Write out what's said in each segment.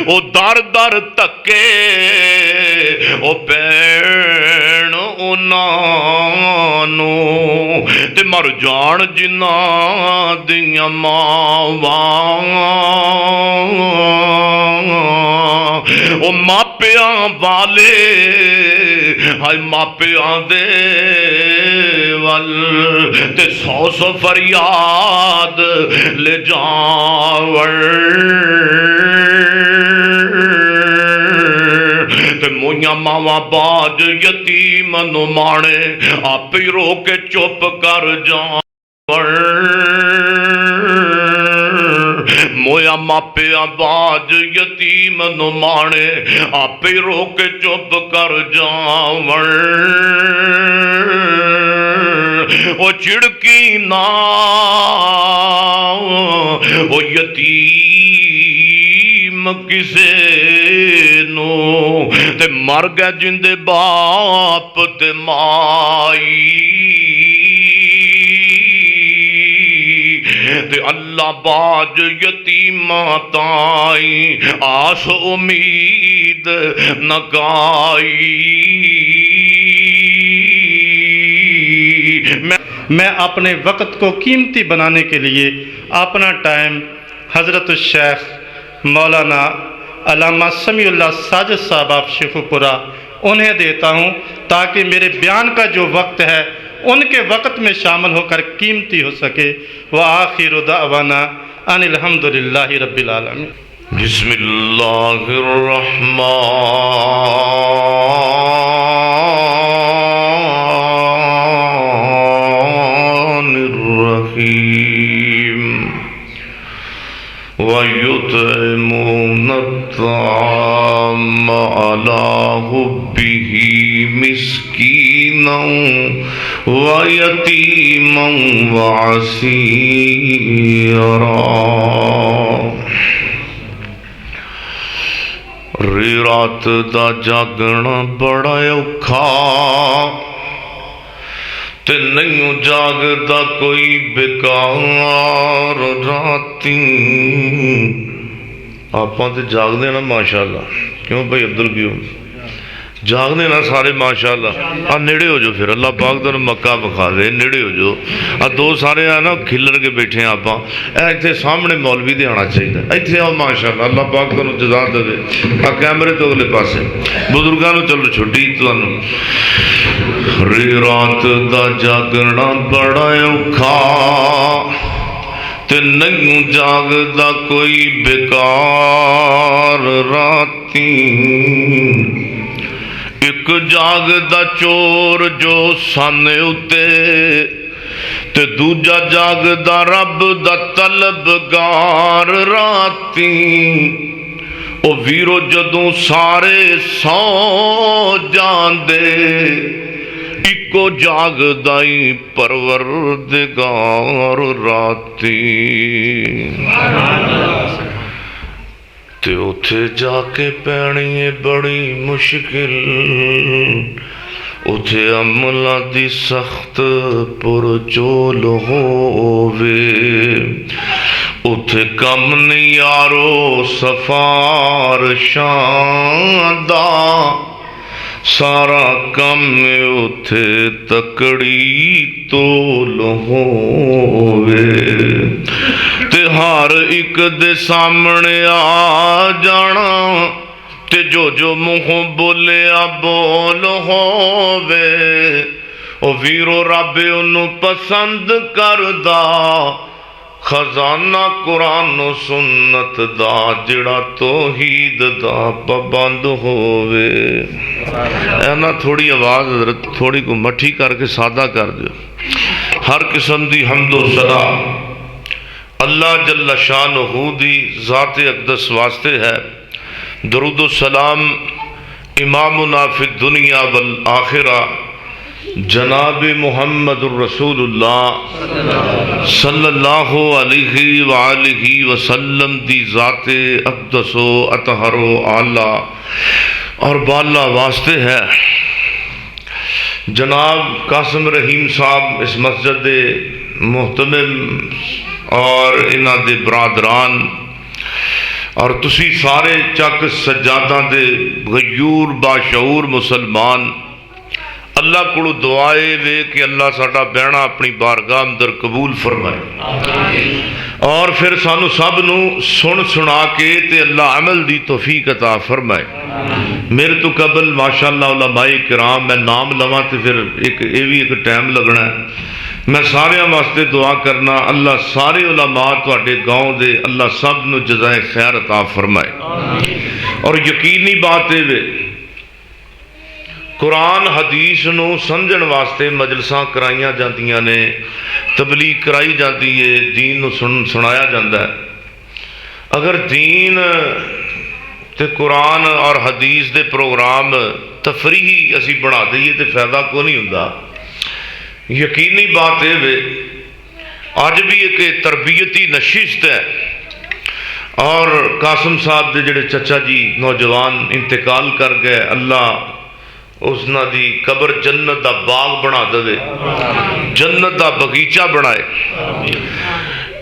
او در در تکے او بین انہاں نو تے مر جان جنہاں دیاں ماواں او ماپیاں والے ہائے ماپیاں دے ول تے سو سو فریاد لے جاور تے مویاں ماواں باج یتیم نو مانے آپ ہی رو کے چپ کر جاور مویا ماپیا باج یتیم نو مانے آپ ہی رو کے چپ کر جاور او چڑکی نا او یتیم کسے نو تے مر گئے جندے باپ تے مائی تے اللہ باج یتیماں تائیں آس امید نگائی میں اپنے وقت کو قیمتی بنانے کے لیے اپنا ٹائم حضرت الشیخ مولانا علامہ سمیع اللہ ساجد صاحب آپ شیخو پورہ انہیں دیتا ہوں تاکہ میرے بیان کا جو وقت ہے ان کے وقت میں شامل ہو کر قیمتی ہو سکے وآخر دعوانا ان الحمدللہ رب العالمین بسم اللہ الرحمن الرحیم وَيُطْعِمُونَ الطَّعَامَ عَلَى حُبِّهِ مِسْكِينًا وَيَتِيمًا وَعَسِيرًا رات دا جاگنا بڑا اوکھا تے نہیں جاگدا کوئی بیکار راتی آپاں تے جاگ دینا ماشاءاللہ کیوں بھائی عبدالقیوم جاگ دینا سارے ماشاءاللہ نیڑے ہو جو پھر اللہ پاک تو مکہ بکھا دے نیڑے ہو جو دو سارے نا کھلر کے بیٹھے ہیں آپاں ایتھے سامنے مولوی دے آنا چاہیے ایتھے آؤ ماشاءاللہ اللہ پاک تو جزا دے کیمرے تو اگلے پاسے بزرگانو چلو چھٹی تو رات دا جاگنا بڑا اوکھا تے نہیں جاگدا کوئی بیکار راتی ایک جاگدا چور جو سانے اتے تے دوجا جاگدا رب دا طلبگار راتی او ویرو جدوں سارے سو جاندے اکو جاگدائی پروردگار راتی تے اتھے جا کے پینی بڑی مشکل اتھے عملہ دی سخت پرچول ہووے اتھے کم نیارو سفار شاندہ سارا کم اتھے تکڑی تول ہووے تے ہر ایک دے سامنے آ جانا تے جو منہ بولیا بول ہووے او ویرو رب انہوں پسند کردا خزانہ قرآن و سنت دا جڑا توحید دا پابند ہووے اینا تھوڑی آواز حضرت تھوڑی کو مٹھی کر کے سادہ کر دیو ہر قسم دی حمد و ثنا اللہ جل شانہ دی ذات اقدس واسطے ہے درود و سلام امامنا فی الدنیا والآخرہ جناب محمد الرسول اللہ صلی اللہ علیہ وآلہ وسلم دی ذات اقدس و اطہر و اعلیٰ اور بالا واسطے ہے جناب قاسم رحیم صاحب اس مسجد محتمم اور انہ دے برادران اور تسی سارے چک سجاداں دے غیور باشعور مسلمان اللہ کو دعائے وے کہ اللہ ساڈا بہنا اپنی بارگاہ اندر قبول فرمائے اور پھر سانو سب نو سن سنا کے تے اللہ عمل دی توفیق عطا فرمائے۔ میرے تو قبل ماشاءاللہ علماء کرام میں نام لواں تے پھر ایک ٹائم لگنا ہے، میں سارے واسطے دعا کرنا اللہ سارے علماء تواڈے گاؤں دے اللہ سب نو جزائے خیر عطا فرمائے۔ اور یقینی بات ہے قرآن حدیث نو سمجھن واسطے مجلساں کرائیاں جاندیاں نے، تبلیغ کرائی جاتی ہے، دین نو سنایا جاتا ہے۔ اگر دین تے قرآن اور حدیث دے پروگرام تفریحی اسی بنا دئیے تے فائدہ کو نہیں ہوندا۔ یقینی بات ہے آج بھی ایک تربیتی نشست ہے، اور قاسم صاحب دے جڑے چچا جی نوجوان انتقال کر گئے، اللہ اس نا دی قبر جنت دا باغ بنا دے، جنت دا بغیچہ بنائے۔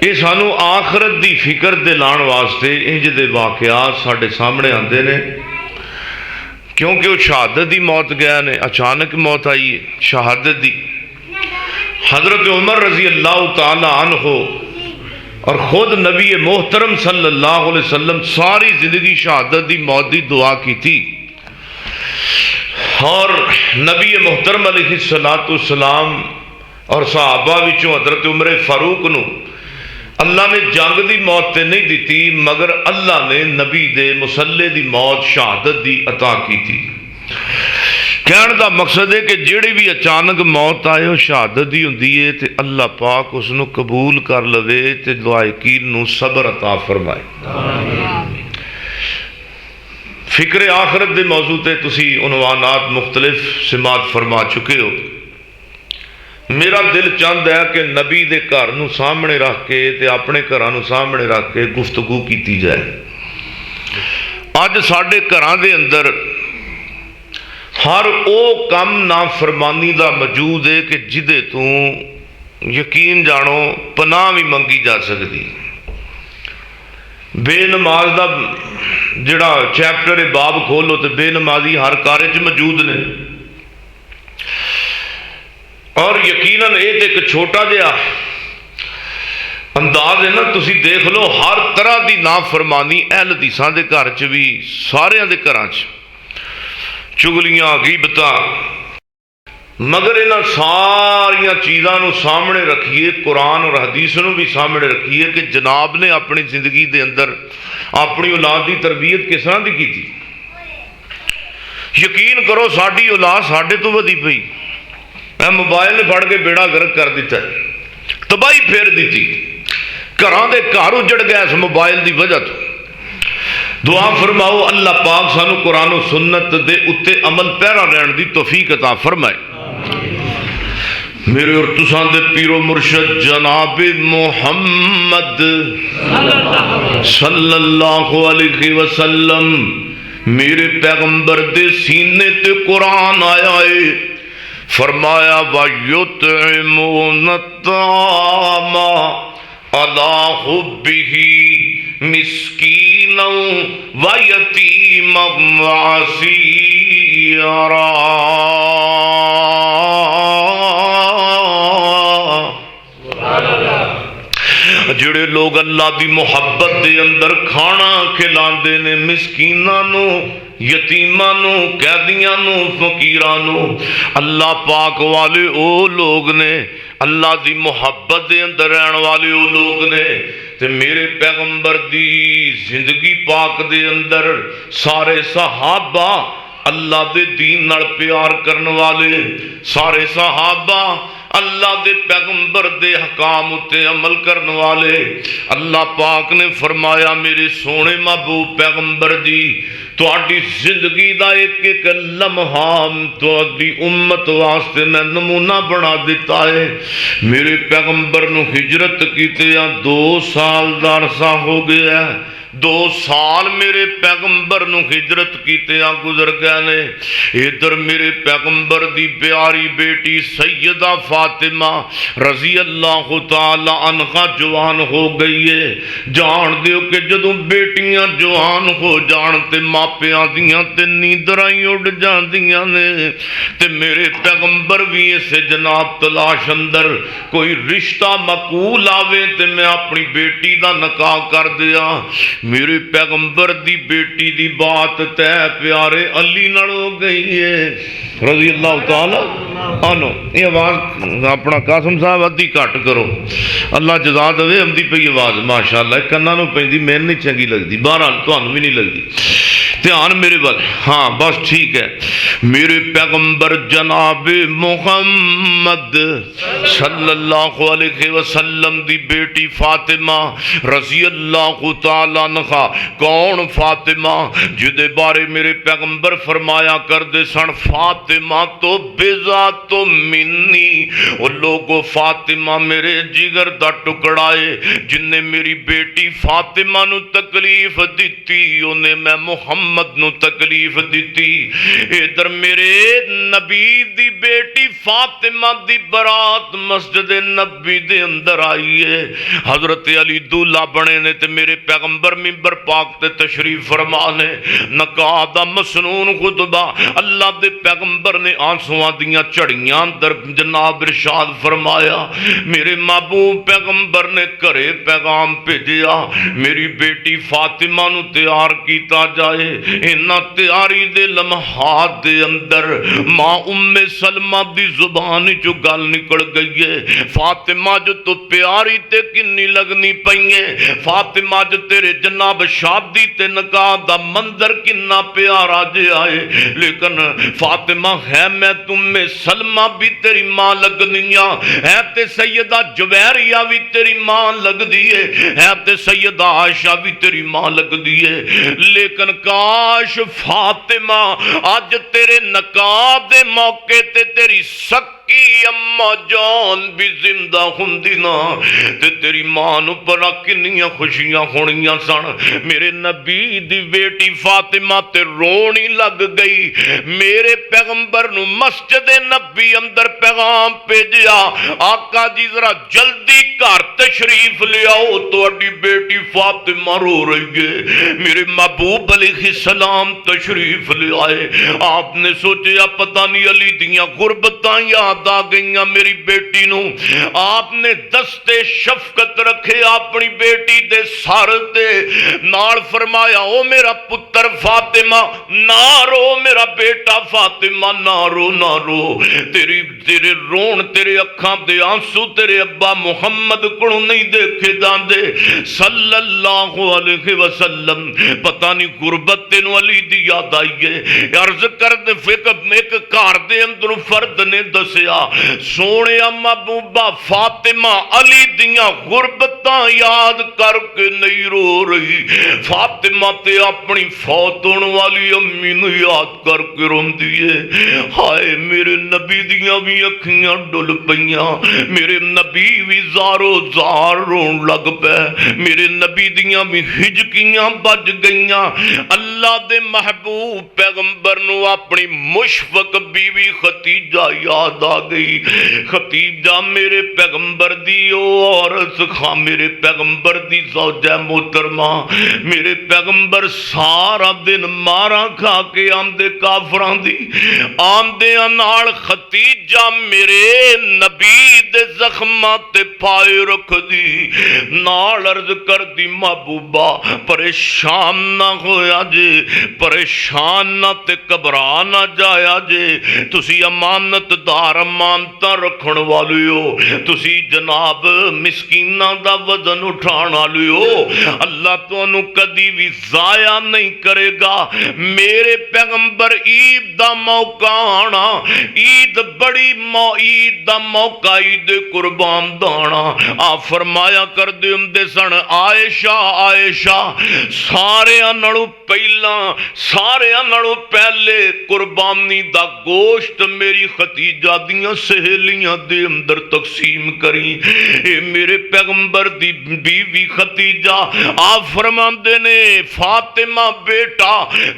یہ سانو آخرت دی فکر دلان واسطے انج دے واقعات ساڈے سامنے آندے نے، کیونکہ وہ شہادت دی موت گیا نے، اچانک موت آئی ہے شہادت دی۔ حضرت عمر رضی اللہ تعالی عنہ اور خود نبی محترم صلی اللہ علیہ وسلم ساری زندگی شہادت دی موت دی دعا کی تھی، اور نبی محترم علیہ السلام اور صحابہ وچوں حضرت عمر فاروق نو اللہ نے جنگ دی موت تے نہیں دیتی، مگر اللہ نے نبی دے مصلی دی موت شہادت دی عطا کی تھی۔ کہنے دا مقصد ہے کہ جیڑی بھی اچانک موت آئے وہ شہادت دی ہوندی ہے تے اللہ پاک اس نو قبول کر لوے تے لائقین نو صبر عطا فرمائے۔ فکر آخرت دے موضوع تے تسی عنوانات مختلف سماعت فرما چکے ہو۔ میرا دل چاہتا ہے کہ نبی دے گھر نو سامنے رکھ کے تے اپنے گھراں نو سامنے رکھ کے گفتگو کیتی جائے۔ اج ساڈے گھراں دے اندر ہر او کم نافرمانی دا موجود ہے کہ جدے تو یقین جانو پناہ بھی منگی جا سکتی۔ بے نماز دا جڑا چیپٹر باب کھولو تو بے نمازی ہر کارے چ موجود نے، اور یقیناً یہ ایک چھوٹا جہا انداز ہے نا، تسی دیکھ لو ہر طرح دی نافرمانی اہل حدیثاں دے گھر چ بھی سارے دے گھراں چ چگلیاں غیبتاں، مگر انہاں ساریاں چیزاں نو سامنے رکھیے، قرآن اور حدیث نو بھی سامنے رکھیے کہ جناب نے اپنی زندگی دے اندر اپنی اولاد دی تربیت کس طرح دی کی تھی۔ یقین کرو ساڈی اولاد ساڈے تو ودی پئی، میں موبائل نے پھڑ کے بیڑا گرک کر دیتا ہے، تباہی پھیر دیتی، گھراں دے گھر اجڑ گئے اس موبائل دی وجہ تو۔ دعا فرماؤ اللہ پاک سانو قرآن و سنت دے اتے عمل پیرا رہن دی توفیق عطا فرمائے۔ میرے اور تساں دے پیر و مرشد جناب محمد صلی اللہ علیہ وسلم میرے پیغمبر دے سینے تے قرآن آیا ہے، فرمایا وَيُطْعِمُونَ الطَّعَامَ عَلَىٰ حُبِّهِ مِسْكِينًا وَيَتِيمًا وَأَسِيرًا۔ جڑے لوگ اللہ دی محبت دے اندر کھانا کھلاندے نے مسکیناں نو، یتیماں نو، قیدیاں نو، فقیراں نو، اللہ پاک والے او لوگ نے، اللہ دی محبت دے اندر رہن والے او لوگ نے۔ تے میرے پیغمبر دی زندگی پاک دے اندر سارے صحابہ اللہ دے دین نال پیار کرن والے، سارے صحابہ اللہ دے پیغمبر دے حکام اتے عمل کرن والے۔ اللہ پاک نے فرمایا میرے سونے محبوب پیغمبر جی تہاڈی زندگی دا ایک ایک لمحہ تہاڈی امت واسطے میں نمونہ بنا دیتا ہے۔ میرے پیغمبر نو ہجرت کیتے 2 سال دا عرصہ ہو گیا ہے، 2 سال میرے پیغمبر نو ہجرت کیتیاں گزر گئے نے، ادھر میرے پیغمبر دی پیاری بیٹی سیدہ فاطمہ رضی اللہ تعالی عنہا جوان ہو گئی ہے۔ جان دیو کہ جدوں بیٹیاں جوان ہو جان تے ماپیاں دیاں تے نیندراں اڑ جاندیاں نے، تے میرے پیغمبر بھی اسے جناب تلاش اندر کوئی رشتہ مقبول آوے تے میں اپنی بیٹی دا نکاح کر دیا۔ میرے پیغمبر دی بیٹی دی بات تے پیارے علی نال ہو گئی ہے رضی اللہ تعالی عنہ۔ یہ آواز اپنا قاسم صاحب ادھی گھٹ کرو، اللہ جزا دے ہمدی پئی آواز ماشاءاللہ کناں نوں پیندی، میں نہیں چنگی لگدی، بہرحال تانوں بھی نہیں لگدی، دھیان میرے ول، ہاں بس ٹھیک ہے۔ میرے پیغمبر جناب محمد صلی اللہ علیہ وسلم دی بیٹی فاطمہ رضی اللہ تعالیٰ عنہا، کون فاطمہ جدے بارے میرے پیغمبر فرمایا کردے سن فاطمہ تو بذات منی، وہ لوگو فاطمہ میرے جگر دا ٹکڑا ہے، جن نے میری بیٹی فاطمہ نو تکلیف دیتی انہیں میں محمد نو تکلیف دیتی۔ ادھر میرے نبی دی بیٹی فاطمہ دی برات مسجد نبی دے اندر آئی ہے، حضرت علی دولہ بنے نے تے میرے پیغمبر منبر پاک تے تشریف فرما نے، نکاح دا مسنون خطبہ اللہ دے پیغمبر نے آنسواں دیاں چڑیاں اندر جناب ارشاد فرمایا۔ میرے محبوب پیغمبر نے گھرے پیغام بھیجیا میری بیٹی فاطمہ نو تیار کیتا جائے۔ انہاں تیاری دے لمحات دے اندر ماں سلمہ دی زبان جو گل نکل گئی ہے، فاطمہ جو تو پیاری تے کنی لگنی پئیے، فاطمہ جو تیرے جناب شادی تے نکاح دا منظر کنا پیارا جے آئے، لیکن فاطمہ ہے میں سلمہ بھی تیری ماں لگنیاں ہے، تے سیدہ جویریہ بھی تیری ماں لگ دیئے ہے، تے سیدہ عائشہ بھی تیری ماں لگ دیئے، لیکن کاش فاطمہ آج تیرے نکاح دے موقع تے تیری سکی اماں جان بھی زندہ ہوندی نا، تے تیری ماں نو بڑا کنیاں خوشیاں ہونیاں سن۔ میرے نبی دی بیٹی فاطمہ تے رونی لگ گئی، میرے پیغمبر نو مسجد نبی اندر پیغام بھیجیا آقا جی ذرا جلدی گھر تشریف لے آؤ، تہاڈی بیٹی فاطمہ رو رہی ہے۔ میرے محبوب علیہ السلام تشریف لے آئے، آپ نے سوچیا پتہ نہیں علی دیاں غربتاں یاد آ گئیاں میری بیٹی نو، آپ نے دستے شفقت رکھے اپنی بیٹی دے سر تے، نال فرمایا او میرا پتر فاطمہ نہ رو، میرا بیٹا فاطمہ نہ رو نہ رو، تیرے رون تیرے اکھاں دے آنسو تیرے ابا محمد کو نہیں دیکھے جاندے صلی اللہ علیہ وسلم۔ پتہ نہیں غربت تینوں علی دی یاد آئی ہے، عرض کر دے ایک کار دے اندر فرد نے دسیا سونے محبوبہ فاطمہ علی دیاں غربتاں یاد کر کے نہیں رو رہی، فاطمہ تے اپنی فوت ہون والی امی نو یاد کر کے روندی ہے۔ ہائے میرے نبی دیاں بھی اکھیاں ڈل پئیاں، میرے نبی بھی زارو زار رون لگ پے، میرے نبی دیاں بھی ہجکیاں بج گئیاں۔ اللہ دے محبوب پیغمبر نو اپنی مشفق بیوی ختیجہ یاد آ گئی۔ ختیجہ میرے پیغمبر دی عورت خاں، میرے پیغمبر دی زوجہ محترمہ، میرے پیغمبر سارا دن مارا کھا کے آمدے کافران دی، آمدے انال ختیجہ میرے نبی دے زخمات تے پائے رکھ دی، نال عرض کر دی محبوبہ پریشان نہ ہویا جے، پریشان نہ تے گھبرا نہ جایا جے، تسی امانت دار امانتاں رکھن والے ہو، تسی جناب مسکیناں دا وزن اٹھان والے ہو، اللہ تانوں کدی بھی ضائع نہیں کرے گا۔ میرے پیغمبر عید دا موقع آنا، عید بڑی عید دا موقع عید قربان دانا، آپ فرمایا کر دے ہندے سن عائشہ عائشہ سارے انڑو پہلے قربانی دا گوشت میری ختیجہ دی ساڑیاں سہیلیاں دے اندر تقسیم کری۔ اے میرے پیغمبر دی بیوی ختیجہ آپ فرماندے نے فاطمہ بیٹا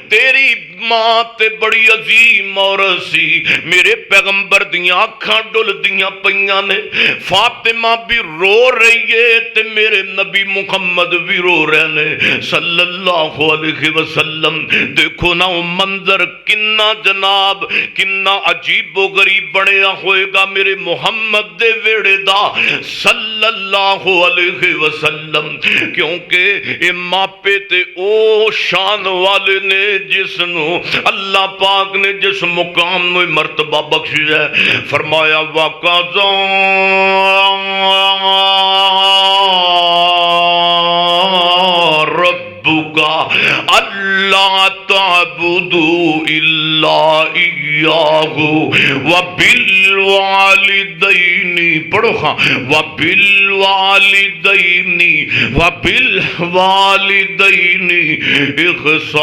تیری ماں تے بڑی عظیم عورت سی، میرے پیغمبر دیاں اکھاں ڈل دیاں پیاں نے، فاطمہ بھی رو رہی ہے تے میرے نبی محمد بھی رو رہے نے صلی اللہ علیہ وسلم۔ دیکھو نا وہ منظر کنا جناب کنا عجیب و غریب بنیا ہوئے گا میرے محمد دے ویڑے دا صلی اللہ علیہ وسلم، کیونکہ یہ ماپے تے او شان والے نے جس نو اللہ پاک نے جس مقام نو مرتبہ بخشی ہے۔ فرمایا وَقَضَى رَبُّكَ أَلَّا تَعْبُدُوا إِلَّا إِيَّاهُ وَبِالْوَالِدَيْنِ پڑھو ہاں وَبِالْوَالِدَيْنِ إِحْسَانًا۔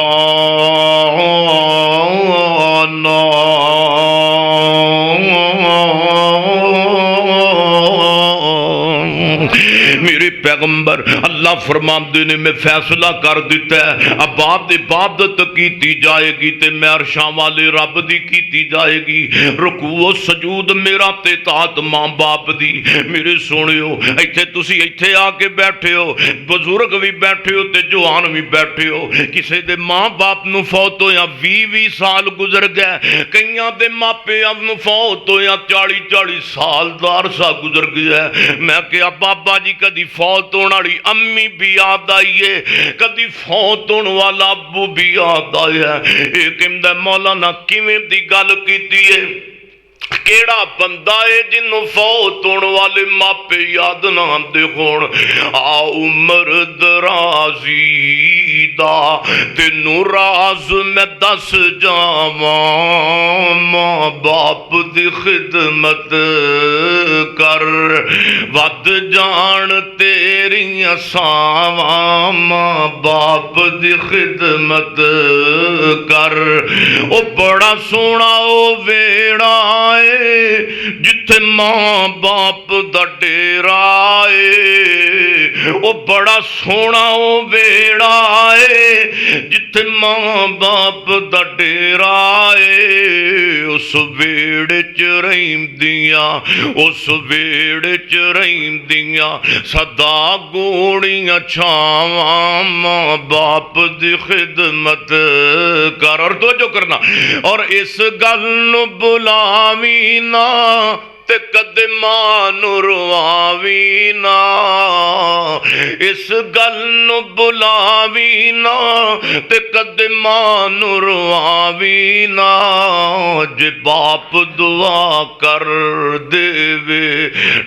میرے پیغمبر اللہ فرماندے نے میں فیصلہ کر دیتا ہے اباد عبادت کیتی جائے گی تے میں عرشاں والے رب دی کیتی جائے گی، رکوع و سجود میرا تے طاعت ماں باپ دی۔ میرے سونیو ایتھے تسی ایتھے آ کے بیٹھے ہو، بزرگ بھی بیٹھے ہو تے جوان بھی بیٹھے ہو، کسے دے ماں باپ نو فوت ہویا 20 سال گزر گئے، کئیاں دے ماپے اب نو فوت ہویا 40 سال دا عرصہ گزر گیا ہے۔ میں کہا بابا جی کدی فوت ہونے والی امی بھی یاد آئی ہے، کدی فوت ہونے والا ابو بھی یاد آیا ہے۔ ایک امدہ مولانا کیویں دی گل کیتی ہے، کیڑا بندہ ہے جنوں فوت ہونے والے ماپے یاد نہ آندے ہون، آ عمر درازی دا تینوں راز میں دس جاواں، ماں باپ دی خدمت کر ود جان تیریاں ساواں، ماں باپ دی خدمت کر۔ او بڑا سونا او ویڑا جتھے ماں باپ دا ڈیرا ہے، او بڑا سونا او ویڑا ہے جتھے ماں باپ دا ڈیرا ہے، اس ویڑے چ رہندیاں اس ویڑے چ رہندیاں صدا گوڑیاں چھاواں، ماں باپ دی خدمت کر۔ اور توجہ کرنا، اور اس گل نو بلاویں نہ تے کدے ماں نو رواویں نہ، اس گل نو بلاویں نہ تے کدے ماں نو رواویں نہ، جے باپ دعا کر دے وے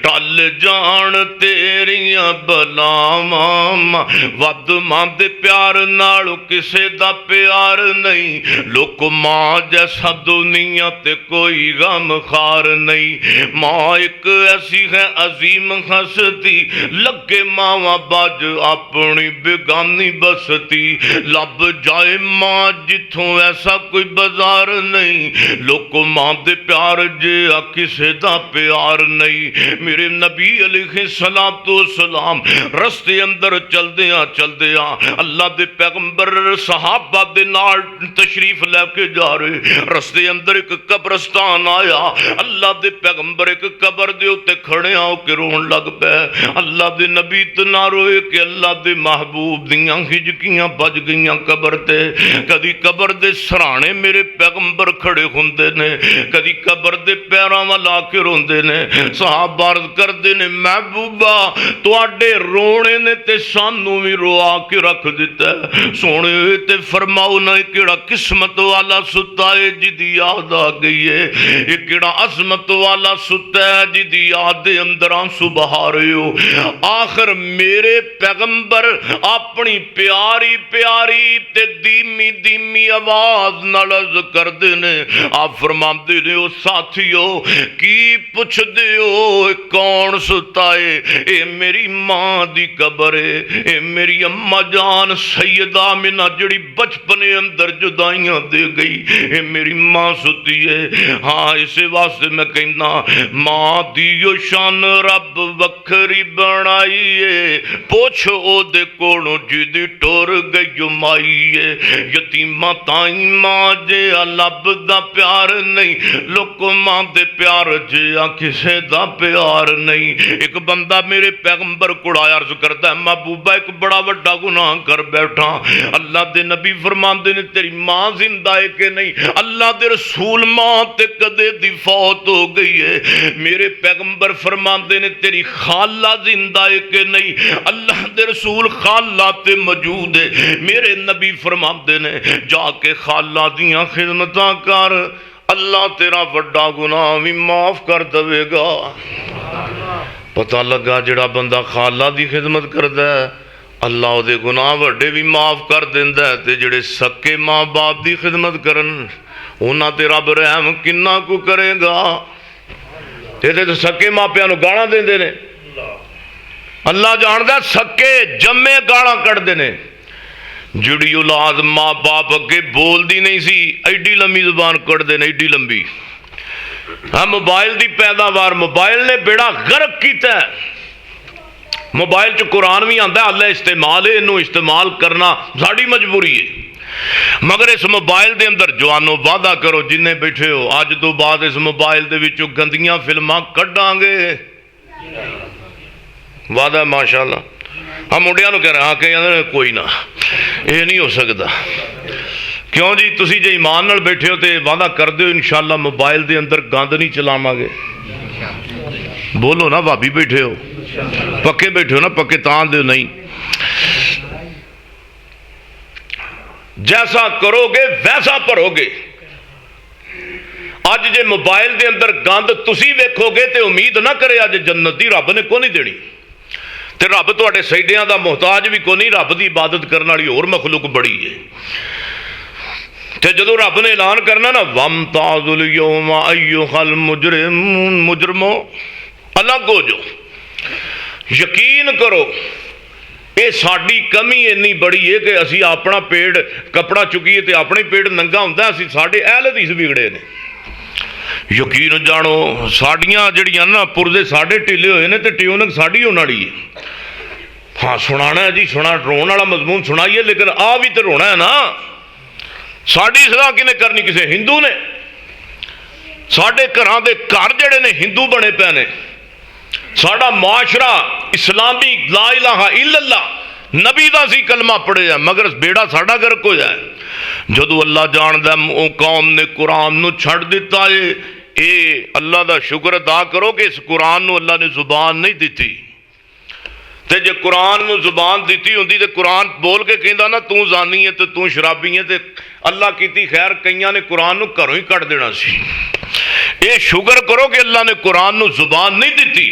ٹل جان تیریاں بلاواں، ود ماں دے پیار نالو کسے دا پیار نہیں، لوک ماں جیسا دنیا تے کوئی غم خار نہیں۔ ماں ایک ایسی ہے عظیم ہستی، لگے ماں باج اپنی بیگانی بستی، لب جائے ماں جتھوں ایسا کوئی بازار نہیں، لوگ ماں دے پیار جے کسے دا پیار نہیں۔ میرے نبی علیہ السلام رستے اندر چل دیاں اللہ دے پیغمبر صحابہ دے نال تشریف لے کے جا رہے، رستے اندر ایک قبرستان آیا، اللہ دے پیغمبر ایک قبر دے اتے کھڑے ہو کے رون لگ پے۔ اللہ دے نبی تنا روئے کہ اللہ دے محبوب دیاں ہجکیاں بج گئیاں قبر تے، کدی قبر دے سرانے میرے پیغمبر کھڑے ہوندے نے، کدی قبر دے پیراں والا کے روندے نے۔ صحابہ عرض کردے نے محبوبہ تواڈے رونے نے تے سانوں وی روا کے رکھ دیتا ہے، سونے تے فرماؤ نہ کیڑا قسمت والا ستا ہے جدی یاد آ گئی ہے، یہ کیڑا عظمت والا ستا ہے جدی یاد دے اندر آنسو بہا رہے ہو. آخر میرے پیغمبر اپنی پیاری پیاری تے دیمی دیمی آواز نال عرض کردے نے. آپ فرماندے نے او ساتھیو کی پوچھ دیو کون ستائے؟ اے میری ماں دی قبر ہے، اے میری اماں جان سیدہ آمنہ جڑی بچپنے اندر جدائیاں دے گئی، اے میری ماں ستی ہے. ہاں اسے واسطے میں کہنا ماں دیو شان رب وکھری بنائی ہے. پوچھ او دے کونوں جدی ٹور گئی مائی ہے. یتیماں تائیں ماں جے لب دا پیار نہیں، لوک ماں دے پیار جے کسے دا پیار نہیں. ایک بندہ میرے پیغمبر کو عرض کرتا ہے محبوبہ ایک بڑا بڑا گناہ کر بیٹھا. اللہ دے نبی فرماندے نے تیری ماں زندہ ہے کہ نہیں؟ اللہ دے رسول ماں تے کدے دی فوت ہو گئی ہے. میرے پیغمبر فرماندے نے تیری خالہ زندہ ہے کہ نہیں؟ اللہ دے رسول خالہ تے موجود ہے. میرے نبی فرماندے نے جا کے خالہ دیاں خدمتاں کر، اللہ تیرا وڈا گناہ بھی معاف کر دے گا. پتہ لگا جڑا بندہ خالہ دی خدمت کردا ہے اللہ او دے گناہ وڈے بھی معاف کر دیندا ہے. تے جڑے سکے ماں باپ دی خدمت کرن انہاں تے رب رحم کنا کو کرے گا. تے سکے ماں پیاں نو گالاں دیندے نے. اللہ جاندا سکے جمے گالاں کڈدے نے. جڑی اولاد ماں باپ اگے بول دی نہیں سی ایڈی لمبی زبان کڈدے نے، ایڈی لمبی. ہاں موبائل دی پیداوار موبائل نے بیڑا غرق کیتا ہے. موبائل چ قرآن بھی آندا ہے اللہ استعمال ہے، انہوں استعمال کرنا ساڑی مجبوری ہے. مگر اس موبائل دے اندر جوانو وعدہ کرو جنہیں بیٹھے ہو آج تو بعد اس موبائل دے وچوں گندیاں فلماں کڈاں گے. وعدہ ماشاءاللہ. ہم منڈیاں نو کہہ رہے ہیں کہ کوئی نہ یہ نہیں ہو سکتا. کیوں جی تسی جے ایمان نال بیٹھے ہو تے وعدہ کر دیو انشاءاللہ موبائل دے اندر گند نہیں چلاواں گے. بولو نا بھابی بیٹھے ہو پکے بیٹھے ہو نا، پکے تان دیو نہیں. جیسا کرو گے ویسا بھرو گے. اج جے موبائل دے اندر گند تسی ویکھو گے تے امید نہ کرے اج جنت دی رب نے کو نہیں دینی. تے رب تواڈے سجدیاں دا محتاج بھی کو نہیں، رب دی عبادت کرن والی اور مخلوق بڑی ہے. تے جدو رب نے اعلان کرنا نا وَامْتَازُوا الْيَوْمَ أَيُّهَا الْمُجْرِمُونَ مجرمو الگ ہو جو. یقین کرو اے ساڈی کمی اتنی بڑی ہے کہ اسی اپنا پیڑ کپڑا چکیے تے اپنے پیڑ ننگا ہوندا اسی ساڈے اہل حدیث بگڑے نے. یقین جانو ساڈیاں جڑیاں نا پردے ساڈے ٹھلے ہوئے نے تے ٹیوننگ ساڈی ہونے والی ہے. ہاں سنانا ہے جی سنا رون والا مضمون سنائیے لیکن آ بھی تے رونا ہے نا. ساڈی اصلاح کنے کرنی کسے ہندو نے. ساڈے گھراں دے گھر جڑے نے ہندو بنے پے نے. ساڈا معاشرہ اسلامی لا الہ الا اللہ نبی دا سی کلمہ پڑھے ہے مگر بیڑا ساڈا گرک ہو جائے. جدو اللہ جاندا او قوم نے قرآن نو چھڑ دیتا ہے. اے اللہ دا شکر ادا کرو کہ اس قرآن نو اللہ نے زبان نہیں دیتی. تے جے قرآن نو زبان دیتی ہوندی تے قرآن بول کے کہندا نا تو زانی ہے تے تو شرابی ہے تے اللہ کیتی خیر کئیاں نے قرآن نو گھروں ہی کٹ دینا سی. اے شکر کرو کہ اللہ نے قرآن نو زبان نہیں دیتی.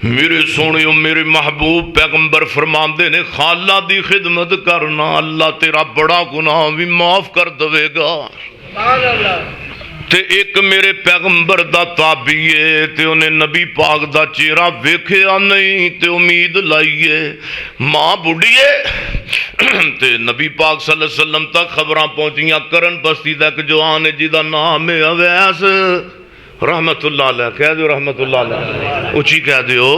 میرے سونیو میرے محبوب پیغمبر فرماندے نے خالہ دی خدمت کرنا اللہ تیرا بڑا گناہ بھی معاف کر دے گا. تے ایک میرے پیغمبر دا تابعی ہے تے انہیں نبی پاک دا چہرہ ویکھیا نہیں تے امید لائیے ماں بڑھی ہے تے نبی پاک صلی اللہ علیہ وسلم تک خبراں پہنچیاں کرن بستی دا ایک جوان ہے جی دا نام ہے اویس رحمت اللہ علیہ. کہہ دیو رحمت اللہ علیہ اچھی کہہ دیو.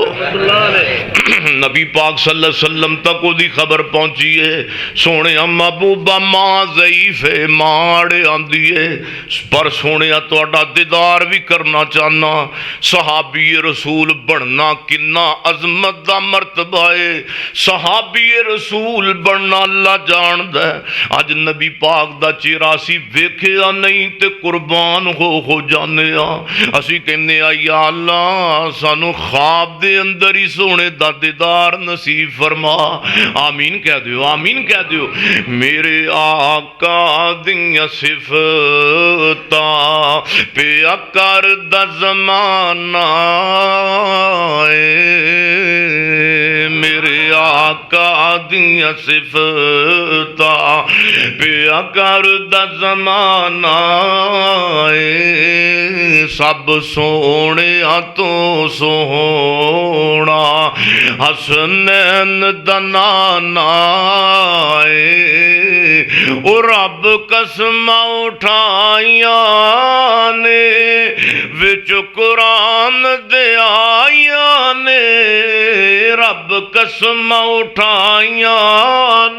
نبی پاک صلی اللہ علیہ وسلم تک وہ دی خبر پہنچی ہے سونے محبوبہ ماں ضعیف ہے ماڑے آندی ہے پر سونے تہاڈا دیدار بھی کرنا چاہنا. صحابی رسول بننا کنا عظمت دا مرتبہ ہے. صحابی رسول بننا اللہ جاندا ہے. اج نبی پاک دا چہرہ سی ویکھیا نہیں تے قربان ہو جانے ہاں. اسی کہنے یا اللہ سانو خواب دے اندر ہی سونے دا دیدار نصیب فرما. آمین کہہ دیو, آمین کہہ دیو. میرے آقا دیاں صفتاں پیا کردا زمانہ میرے آقا دیاں صفتاں پیا کردا زمانہ سب سونے تو سونا حسنین دا نانا او رب قسم اٹھائیاں نے وچ قرآن دے آیاں نے رب قسم اٹھائیاں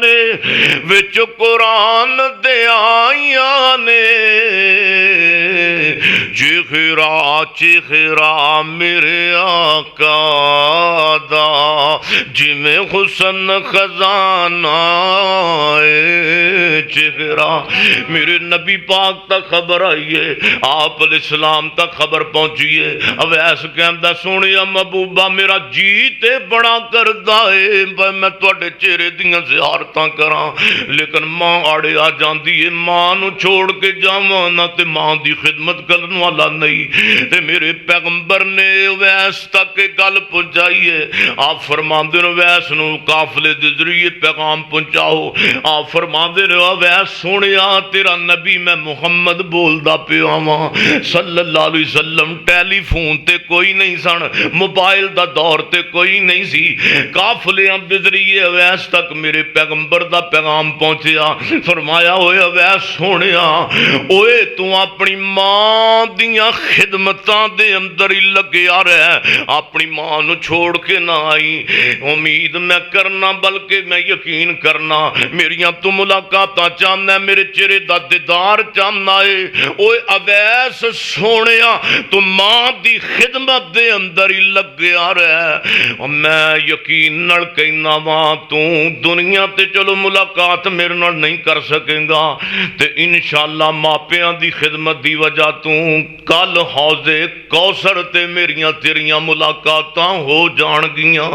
نے وچ قرآن دے آیاں نے چخرا چخرا میرے آقا دا جویں حسن خزانہ چہرہ. میرے نبی پاک تک خبر آئی ہے, آپ علیہ السلام تک خبر پہنچی ہے. اویس کہندا سونیا محبوبہ میرا جی تے بڑا کردا ہے میں تواڈے چہرے دیاں زیارتاں کراں, لیکن ماں آڑے آ جاندی ہے. ماں نو چھوڑ کے جاواں نہ تے ماں دی خدمت کرن والا نہیں. تے میرے پیغمبر نے اویس تک گل پہنچائی ہے. آپ فرماندے نے اویس نو قافلے دے ذریعے پیغام پہنچاؤ. آپ فرماندے نے اویس سونیا تیرا نبی میں محمد بولدا پیا واں صلی اللہ علیہ وسلم. ٹیلی فون تے کوئی نہیں سن, موبائل دا دور تے کوئی نہیں سی. قافلیاں دے ذریعے اویس تک میرے پیغمبر دا پیغام پہنچیا. فرمایا اوے اویس سونیا اوے تو اپنی ماں دیاں خدمتاں دے اندر ہی لگیا رہ, اپنی ماں نو چھوڑ کے نہ آئی. امید میں کرنا بلکہ میں یقین کرنا میریاں تو ملاقاتاں چاہنا, میرے چہرے دا دیدار چاہنا ہے. اوے اویس سونیا تو ماں دی خدمت دے اندر ہی لگیا رہ. میں یقین نال کہنا وا تو دنیا تے چلو ملاقات میرے نال نہیں کر سکیں گا تے انشاءاللہ ماپیاں دی خدمت دی وجہ تو کل حوض کوثر تے میریاں تیریاں ملاقاتاں ہو جان گیاں.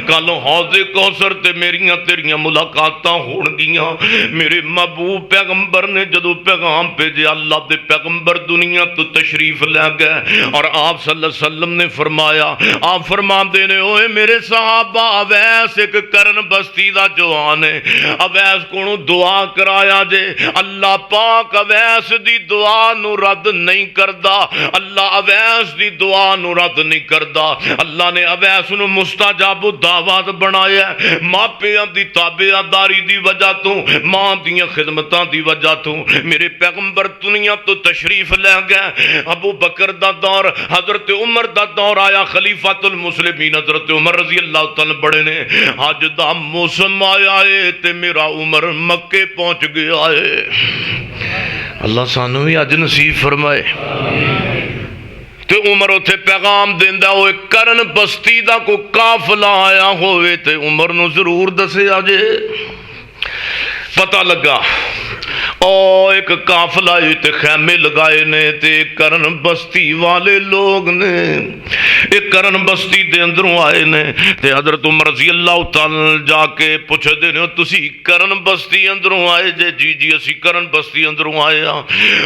کل حوض کوثر تے میریاں تیریاں ملاقاتاں ہون گیاں. میرے محبوب پیغمبر نے جدو پیغام بھیجا اللہ دے پیغمبر دنیا تو تشریف لے گئے اور آپ صلی اللہ علیہ وسلم نے فرمایا, آپ فرماندے نے اوے میرے صحابہ اویس ایک کرن بستی دا جوان ہے, اویس کو دعا کرایا جے. اللہ پاک اویس دی دعا نو رد نہیں کردا, اللہ اویس دی دعا نو رد نہیں کردا. اللہ نے اویس نو مستجاب الدعوات بنایا ماپیاں دی تابعداری دی وجہ تو, ماں دیاں خدمتاں دی وجہ تو. میرے پیغمبر دنیا تو تشریف لے گئے. ابو بکر دا دور, حضرت عمر دا دور آیا, خلیفۃ المسلمین حضرت عمر رضی اللہ تعالی بڑے نے. حج دا موسم آیا ہے تے میرا عمر مکے پہنچ گیا ہے. اللہ سانو بھی اج نصیب فرمائے. تے عمر اتھے پیغام دیندا ہوئے کرن بستی دا کو قافلہ آیا ہوئے تے عمر نو ضرور دسے آجے. پتہ لگا او ایک قافلہ تے خیمے لگائے نے تے کرن بستی والے لوگ نے ایک کرن بستی دے اندروں آئے نے تے حضرت عمر رضی اللہ تعالی جا کے پوچھ دے نے تسی کرن بستی اندروں آئے جے؟ جی جی اسی کرن بستی اندروں آئے ہاں.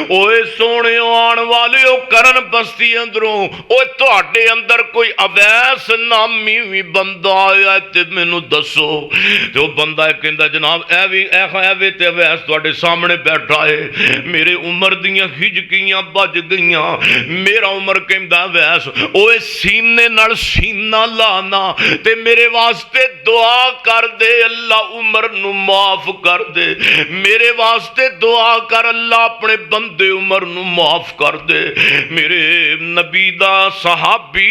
اوے سونے آن والے او کرن بستی اندروں اوے تواڈے اندر کوئی اویس نامی وی بندہ آیا تے مینوں دسو. جو بندہ کہندا جناب اے تے اویس تواڈے سامنے بیٹھا ہے. میرے عمر دیاں ہجکیاں بج گئیاں. میرا عمر کہندا ویس اوے سینے نال سینہ لانا تے میرے واسطے دعا کر دے اللہ عمر نو معاف کر دے. میرے واسطے دعا کر اللہ اپنے بندے عمر نو معاف کر دے. میرے نبی دا صحابی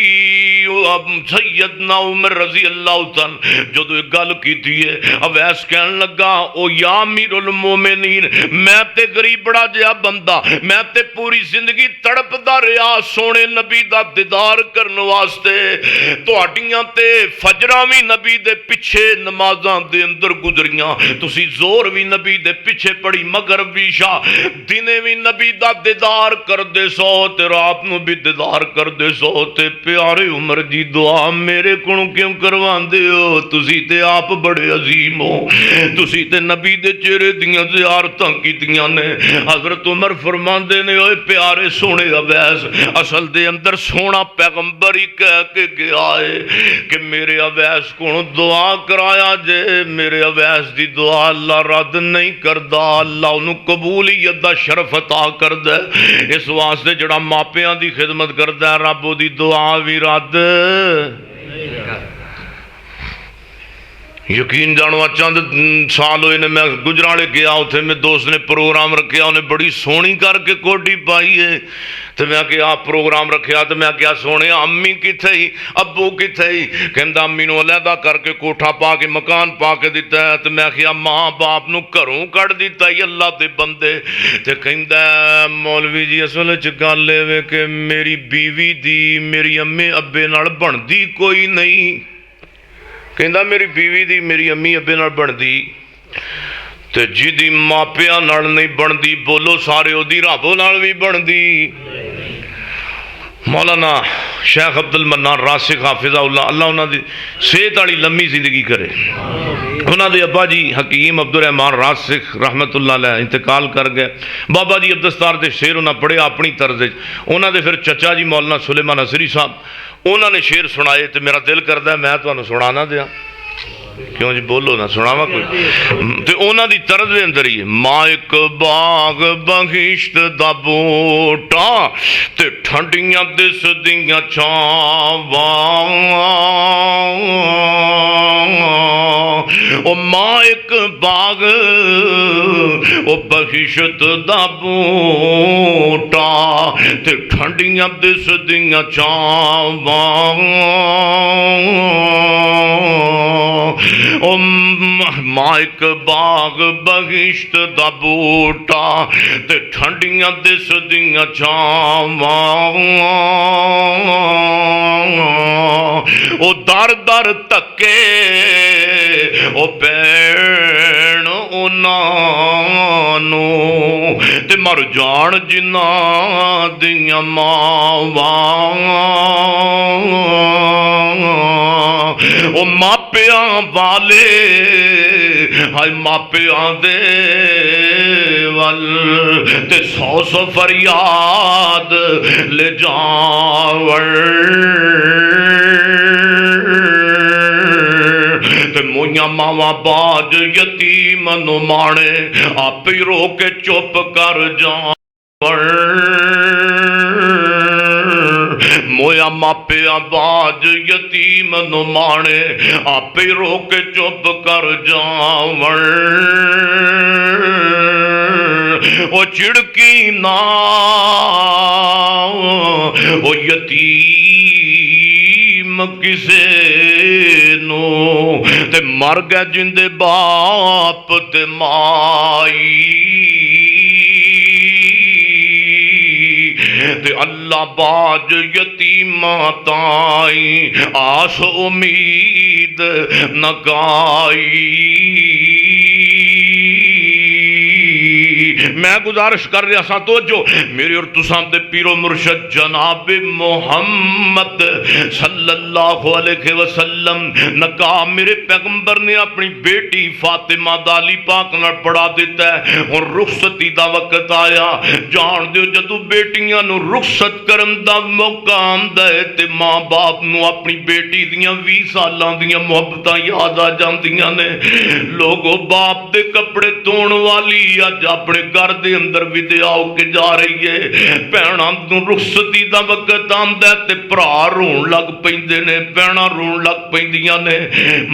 سیدنا عمر رضی اللہ تعالی جدو ایک گل کیتی ہے اویس کہن لگا او یا امیر المومنین میں تے غریبڑا جہا بندہ میں تے پوری زندگی تڑپدا رہیا سونے نبی دا دیدار کرن واسطے تہاڈیاں تے فجراں وی نبی دے پیچھے نمازاں دے اندر گزریاں تسی زور وی نبی دے پیچھے پڑھی مغرب وی عشاء دنے وی نبی دا دیدار کردے سو تے رات نو بھی دیدار کردے سو تے پیارے عمر دی دعا میرے کولوں کیوں کرواندے ہو تسی تے آپ بڑے عظیم ہو تسی تے نبی دے چہرے دیاں زیارتاں کیتیاں نے حضرت عمر فرماندے نے اوے پیارے سونے اویس اصل دے اندر سونا پیغمبر ہی کہہ کے گیا ہے کہ میرے اویس کو دعا کرایا جے میرے اویس دی دعا اللہ رد نہیں کردا اللہ انہوں قبولیت دا شرف عطا کردا اس واسطے جڑا ماپیاں دی خدمت کردا ہے رب دی دعا بھی رد یقین جانو چند سال ہوئے نے میں گجرالے گیا اتنے میں دوست نے پروگرام رکھیا انہیں بڑی سونی کر کے کوٹی پائی ہے تو میں کہ آپ پروگرام رکھیا تو میں کیا سونے امی کتھے ہی ابو کتھے ہی کہندہ امی نو علیحدہ کر کے کوٹھا پا کے مکان پا کے دیتا ہے تو میں کیا ماں باپ نو گھروں کٹ دیتا ہے اللہ دے بندے تو کہندہ مولوی جی اصل چکال لے وے کہ میری بیوی دی میری امی ابے نال بندی کوئی نہیں کہندہ میری بیوی دی میری امی ابے نال بندی تے جی دی ماپیاں نال نہیں بندی بولو سارے او دی رابو نال بھی بندی مولانا شیخ عبد المنان راسخ حافظہ اللہ انہاں دی صحت والی لمبی زندگی کرے انہاں دے ابا جی حکیم عبد الرحمان راسخ رحمت اللہ علیہ انتقال کر گئے بابا جی عبدالستار دے شعر انہاں پڑھے اپنی طرز انہاں دے پھر چچا جی مولانا سلیمان نصری صاحب انہاں نے شعر سنائے تو میرا دل کردا ہے میں تانوں سنانا دیا کیوں جی بولو نا سناوا کوئی تے انہاں دی طرز دے اندر ہی ماں ایک باغ بہشت دا بوٹا تے ٹھنڈیاں دس دیاں چھاواں او ماں ایک باغ او بہشت دا بوٹا تے ٹھنڈیاں دس دیاں چھاواں ماں ایک باغ بہشت دا بوٹا تے ٹھنڈیاں دس دیاں چھاواں او در در تکے او بین انہاں نو تے مر جان جنہاں دیاں ماواں او ماپیاں والے ہائے ماپیاں دے ول تے سو سو فریاد لے جاور تے مویاں ماواں باج یتیم نو مانے آپ ہی رو کے چپ کر جاور مویا ماپیاں باج یتیم نو مانے آپ ہی رو کے چپ کر جاور او چڑکی نا او یتیم کسے نو تے مر گئے جندے باپ تے مائی تے اللہ باج یتیماں تائیں آس امید نگائی میں گزارش کر رہا سا تو جو میرے اور تساں دے پیر و مرشد جناب محمد صلی اللہ علیہ وسلم نکاح میرے پیغمبر نے اپنی بیٹی فاطمہ دالی پاک نہ پڑھا دیتا ہے اور رخصتی دا وقت آیا جان دیو جدو بیٹیاں نو رخصت کرن دا موقع آندا ہے تے ماں باپ نو اپنی بیٹی دیاں 20 سالاں دیاں محبتاں یاد آ جاندیاں نے لوگو باپ دے کپڑے دھون والی اج اپنے گھر دے اندر ودیا ہو کے جا رہی ہے. بھੈਣਾਂ ਨੂੰ رخصتی دا وقت آندا تے بھرا رون لگ پیندے نے, بھੈਣਾਂ رون لگ پیندیاں نے.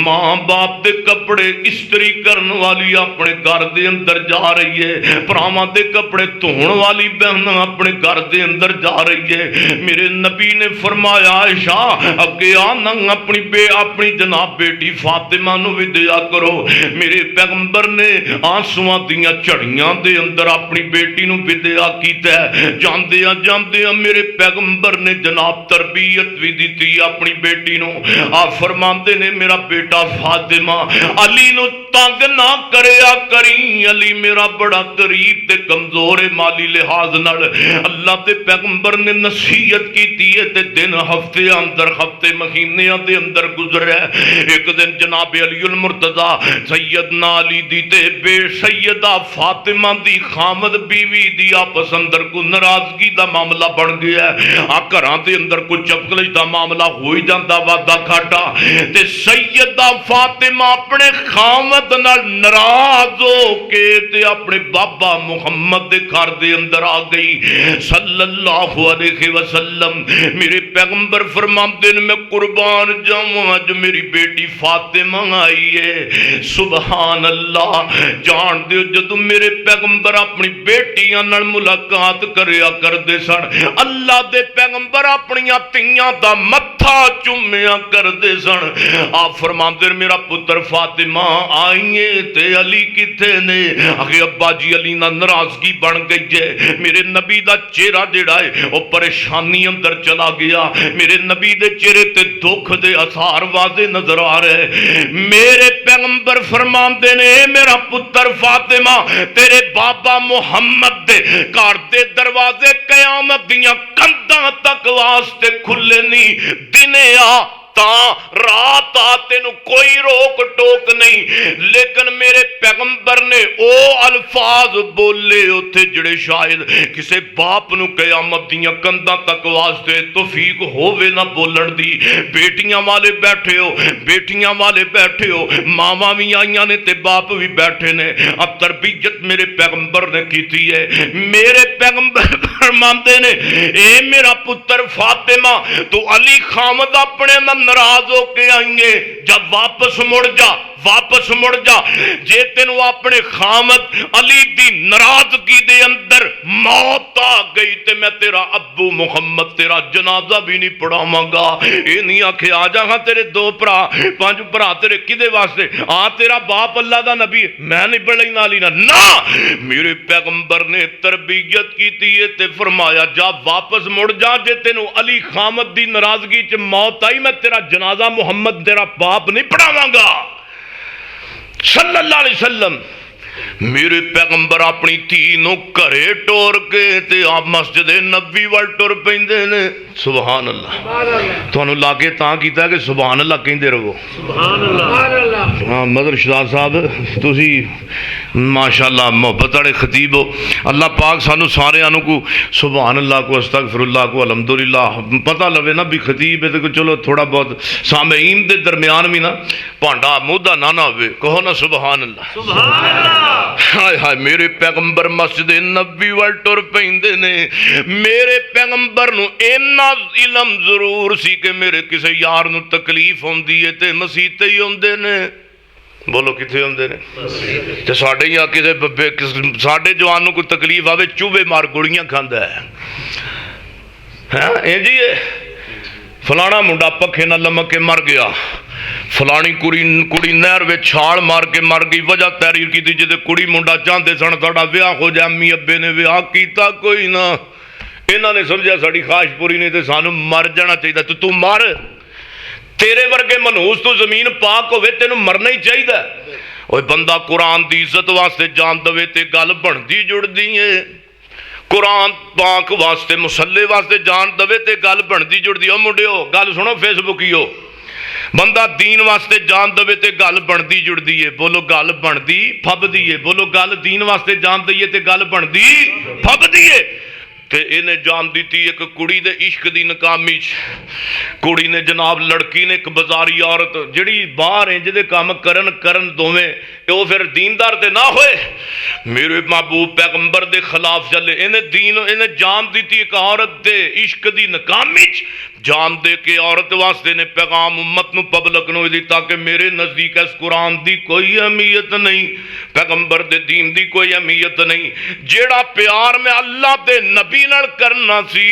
ماں باپ دے کپڑے استری کرن والی اپنے گھر دے اندر جا رہی ہے, بھراواں دے کپڑے دھون والی بہن اپنے گھر دے اندر جا رہی ہے. میرے نبی نے فرمایا عائشہ اگے آ نہ اپنی جناب بیٹی فاطمہ نو ودیا کرو. میرے پیغمبر نے آنسواں دیاں جھڑیاں دے اندر اپنی بیٹی نو ودیا کیتا ہے. جاندیاں میرے پیغمبر نے جناب تربیت بھی دیتی اپنی بیٹی نو. آپ فرماندے نے میرا بیٹا فاطمہ علی نو تنگ نہ کریا کری, علی میرا بڑا غریب تے کمزور ہے مالی لحاظ نال. اللہ دے پیغمبر نے نصیحت کیتی ہے تے دن ہفتے اندر ہفتے مہینے دے اندر گزرا ہے. ایک دن جناب علی المرتضی سیدنا علی دی تے بے سیدہ فاطمہ دی خامد بیوی دی آپس اندر کو ناراضگی دا معاملہ بن گیا ہے. گھراں دے اندر کوئی چپکلش دا معاملہ ہو ہی جاندا وعدہ کھاٹا تے سیدہ فاطمہ اپنے خامد نال ناراض ہو کے تے اپنے بابا محمد دے گھر دے اندر آ گئی صلی اللہ علیہ وسلم. میرے پیغمبر فرماندے نے میں قربان جاواں اج میری بیٹی فاطمہ آئی ہے. سبحان اللہ. جان دیو جدوں میرے پیغمبر اپنی بیٹیاں نال ملاقات کریا کردے سن, اللہ دے پیغمبر اپنیاں تیاں دا متھا چومیا کردے سن. آپ فرماندے میرا پتر فاطمہ آئیے تے علی کتے نے؟ اگے ابا جی علی نال ناراضگی بن گئی ہے. میرے نبی دا چہرہ جڑا ہے وہ پریشانی اندر چلا گیا. میرے نبی دے چہرے تے دکھ دے اثار واضح نظر آ رہے. میرے پیغمبر فرماندے نے میرا پتر فاطمہ تیرے بابا محمد دے گھر دے دروازے قیامت دیاں کنداں تک واسطے کھلے نہیں. دنے آ تا رات آتے نو کوئی روک ٹوک نہیں, لیکن میرے پیغمبر نے او الفاظ بولے ہوتے جڑے شاید کسے باپ نو قیامت دیاں کنداں تک واسطے توفیق ہووے نہ بولن دی. بیٹیاں والے بیٹھے ہو, بیٹیاں والے بیٹھے ہو, ماواں بھی آئیاں نے تے باپ بھی بیٹھے نے. اب تربیت میرے پیغمبر نے کیتی ہے. میرے پیغمبر فرماندے نے اے میرا پتر فاطمہ تو علی خامد اپنے من ناراض ہو کے آئیں گے, جب واپس مڑ جا, واپس مڑ جا. جے تینوں اپنے خامد علی دی ناراضگی دے اندر موت آ گئی تے میں تیرا ابو محمد تیرا جنازہ بھی نہیں پڑھاواں گا. اے نہیں آکھے آ جا ہاں تیرے دو بھرا پانچ بھرا تیرے کدے واسطے, آ تیرا باپ اللہ دا نبی میں نہیں بڑھائی نالی نہ. میرے پیغمبر نے تربیت کیتی ہے تے فرمایا جا واپس مڑ جا. جے تینوں علی خامد دی ناراضگی چ موت آئی میں تیرا جنازہ محمد تیرا باپ نہیں پڑھاواں گا صلی اللہ علیہ وسلم. میرے پیغمبر اپنی تھی نو گھرے ٹور کے تے آپ مسجد نبوی وال ٹر پیندے نے. سبحان اللہ. تانوں لا کے تاں کیتا ہے کہ سبحان اللہ کہندے رہو. سبحان اللہ. ہاں مدر شہزاد صاحب تسی ماشاءاللہ محبت والے خطیب ہو. اللہ پاک سانو سارے آنوں کو سبحان اللہ کو استغفر اللہ کو الحمدللہ پتہ لوے نا بھی خطیب ہے تو چلو تھوڑا بہت سامعین دے درمیان بھی نا پانڈا مودہ نہ ہوئے کہو نا سبحان اللہ. سبحان اللہ. ہائے ہائے. میرے پیغمبر مسجد نبوی وال ٹر پیندے نے. میرے پیغمبر نو اینا علم ضرور سی کہ میرے کسے یار نو تکلیف ہوندی ہے تے مسیتے ہی ہوندے نے. بولو کتنے ہوندے نے تے ساڈے یا کسے ببے ساڈے جوانوں کو تکلیف آوے چوبے مار گولیاں کھاندا ہے. ہاں اے جی فلانا منڈا پکھے نہ لمک کے مر گیا, فلانی کڑی نہر وچ چھال مار کے مر گئی. وجہ تحریر کی تھی جدے کڑی منڈا چاہتے سن ساڈا ویاہ ہو جائے, امی ابے نے ویاہ کیتا کوئی نہ, انہاں نے سمجھا ساڈی خواہش پوری نہیں تے سانو مر جانا چاہیے. تو مر, تیرے ورگے منحوس تو زمین پاک ہوئے تینوں مرنا ہی چاہیے. اوے بندہ قرآن دی عزت واسطے جان دوے تے گل بندی جڑدی ہے. قرآن پاک واسطے مسلے واسطے جان دوے تے گل بندی جڑدی. او منڈیو گل سنو فیس بکیو, بندہ دین واسطے جان دوے تے گل بندی جڑدی ہے. بولو گل بندی پھب دی ہے. بولو گل دین واسطے جان دئیے تے گل بندی پھب دی ہے. تے انہیں جان دیتی ایک کڑی دے عشق دی ناکامی کڑی نے جناب لڑکی نے ایک بازاری عورت جڑی باہر انج دے کام کرن دوویں او پھر دیندار تے نہ ہوئے میرے محبوب پیغمبر دے خلاف چلے انہیں جان دیتی ایک عورت دے عشق دی ناکامی جان دے کے عورت واسطے نے پیغام امت نو پبلک نو دی تاکہ میرے نزدیک اس قرآن دی کوئی اہمیت نہیں پیغمبر دے دین دی کوئی اہمیت نہیں جیڑا پیار میں اللہ دے نبی نال کرنا سی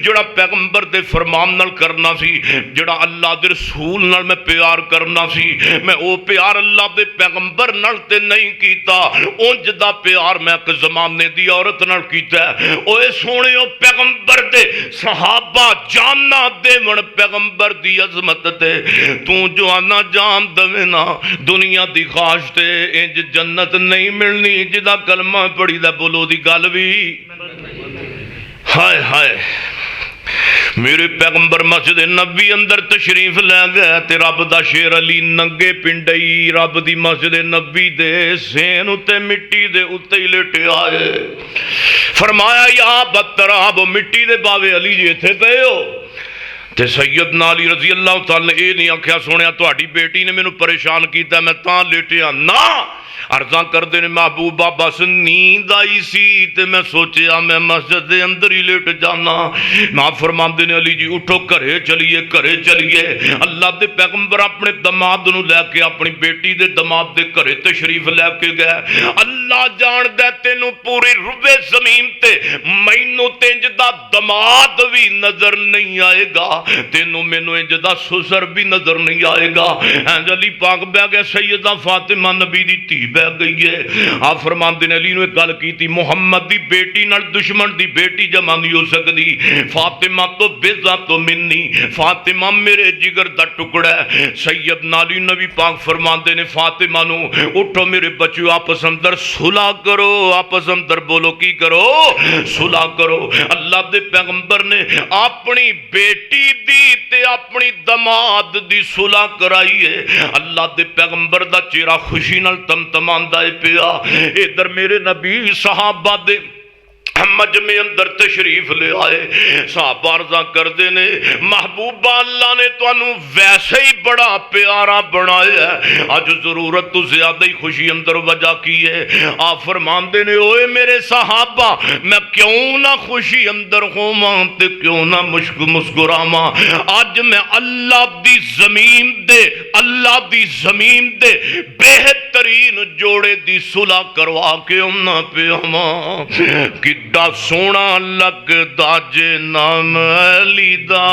جیڑا پیغمبر دے فرمان نال کرنا سی جیڑا اللہ دے رسول نال میں پیار کرنا سی میں او پیار اللہ دے پیغمبر نال تے نہیں کیتا اونج دا پیار میں ایک زمانے دی عورت نال کیتا ہے اوے سونے او پیغمبر دے صحابہ جاننا دے من پیغمبر دی عظمت تے تو جو آنا جان دوے نا دنیا دی خواہش تے انج جنت نہیں ملنی جدا کلمہ پڑھی دا بولو دی گل بھی ہائے ہائے میرے پیغمبر مسجد نبی اندر تشریف لے گئے تے رب دا شیر علی ننگے پنڈئی رب دی مسجد نبی دے سین اتے مٹی دے اتے ہی لیٹے آئے فرمایا یا بدتراب مٹی دے باوے علی جی تھے تے ہو تے سیدنا علی رضی اللہ تعالی اے نہیں آکھیا سونیا تہاڈی بیٹی نے مینوں پریشان کیتا میں تاں لیٹیا نہ عرضاں کر دے نے محبوبہ بس نیند آئی سی تے میں سوچیا میں مسجد دے اندر ہی لیٹ جانا ماں فرماندے نے علی جی اٹھو گھرے چلیے اللہ دے پیغمبر اپنے دماد نو لے کے اپنی بیٹی دے دماد دے گھرے تشریف لے کے گئے اللہ جان دے تینوں پوری ربے زمین تے مینوں تے انج دا دماد بھی نظر نہیں آئے گا تینوں مینوں انج دا سسر بھی نظر نہیں آئے گا علی پاک بہ گیا سیدہ فاطمہ نبی دی تھی بہ گئی ہے آپ فرماندے نے علی نے ایک گل کی تھی محمد دی بیٹی نال دشمن دی بیٹی جمع نہیں ہو سکتی فاطمہ تو بیزا تو منی فاطمہ میرے جگر دا ٹکڑا ہے سیدنا علی نبی پاک فرماندے نے فاطمہ نو اٹھو میرے بچو آپس اندر صلح کرو آپس اندر بولو کی کرو صلح کرو اللہ دے پیغمبر نے اپنی بیٹی دی تے اپنی دماد دی صلح کرائی ہے اللہ دے پیغمبر دا چہرہ خوشی نال تماندا ہے پیا ادھر میرے نبی صحابہ دے مجمع اندر تشریف لے آئے صحابہ عرضاں کر دے نے محبوبہ اللہ نے تو انہوں ویسے ہی بڑا پیارا بنایا ہے آج ضرورت تو زیادہ ہی خوشی اندر وجہ کی ہے آپ فرمان دے نے اوے میرے صحابہ میں کیوں نہ خوشی اندر ہوں ماں تے کیوں نہ مسکرا ماں آج میں اللہ دی زمین دے بہترین جوڑے دی صلح کروا کے امنا پہ ماں کڈا سونا لگدا جے نام علی دا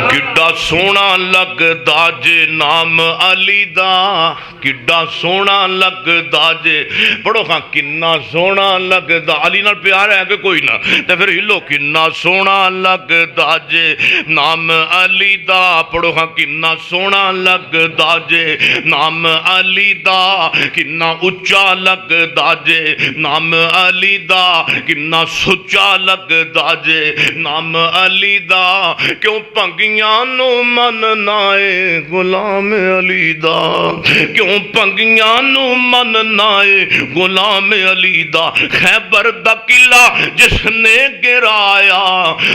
کڈا سونا لگدا جے نام علی دا کڈا سونا لگدا جے پڑھو ہاں کنا سونا لگدا علی نال پیار ہے کہ کوئی نہ تے پھر ہلو کنا سونا لگدا جے نام علی دا پڑھو ہاں کنا سونا لگدا جے نام علی دا کنا اچا لگدا جے نام علی دا کنا سچا لگدا جے نام علی دا کیوں پنگیاں نو من نائے غلام علی دا کیوں پنگیاں نو من نائے غلام علی دا خیبر دا قلعہ جس نے گرایا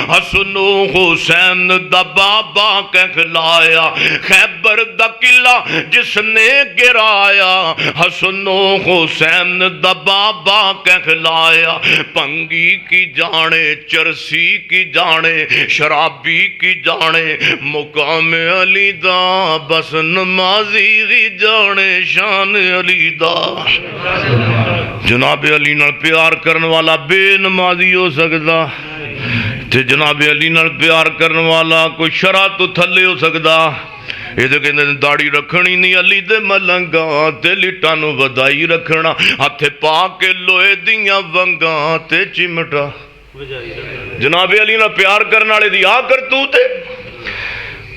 حسن و حسین دا بابا کہلایا خیبر دا قلعہ جس نے گرایا حسن و حسین دا بابا کہلایا پنگی کی جانے چرسی کی جانے شرابی کی جانے مقام علی دا بس نمازی دی جانے شان علی دا جناب علی نال پیار کرن والا بے نمازی ہو سکدا تے جناب علی نال پیار کرن والا کوئی شرع تو تھلے ہو سکدا یہ تو کہتے ہیں داڑھی رکھنی نہیں علی دے ملنگاں تے لٹاں نو ودائی رکھنا ہتھے پا کے لوہے دیاں ونگاں تے چمٹا جناب علی نہ پیار کرنے والے دی آ کر تو تے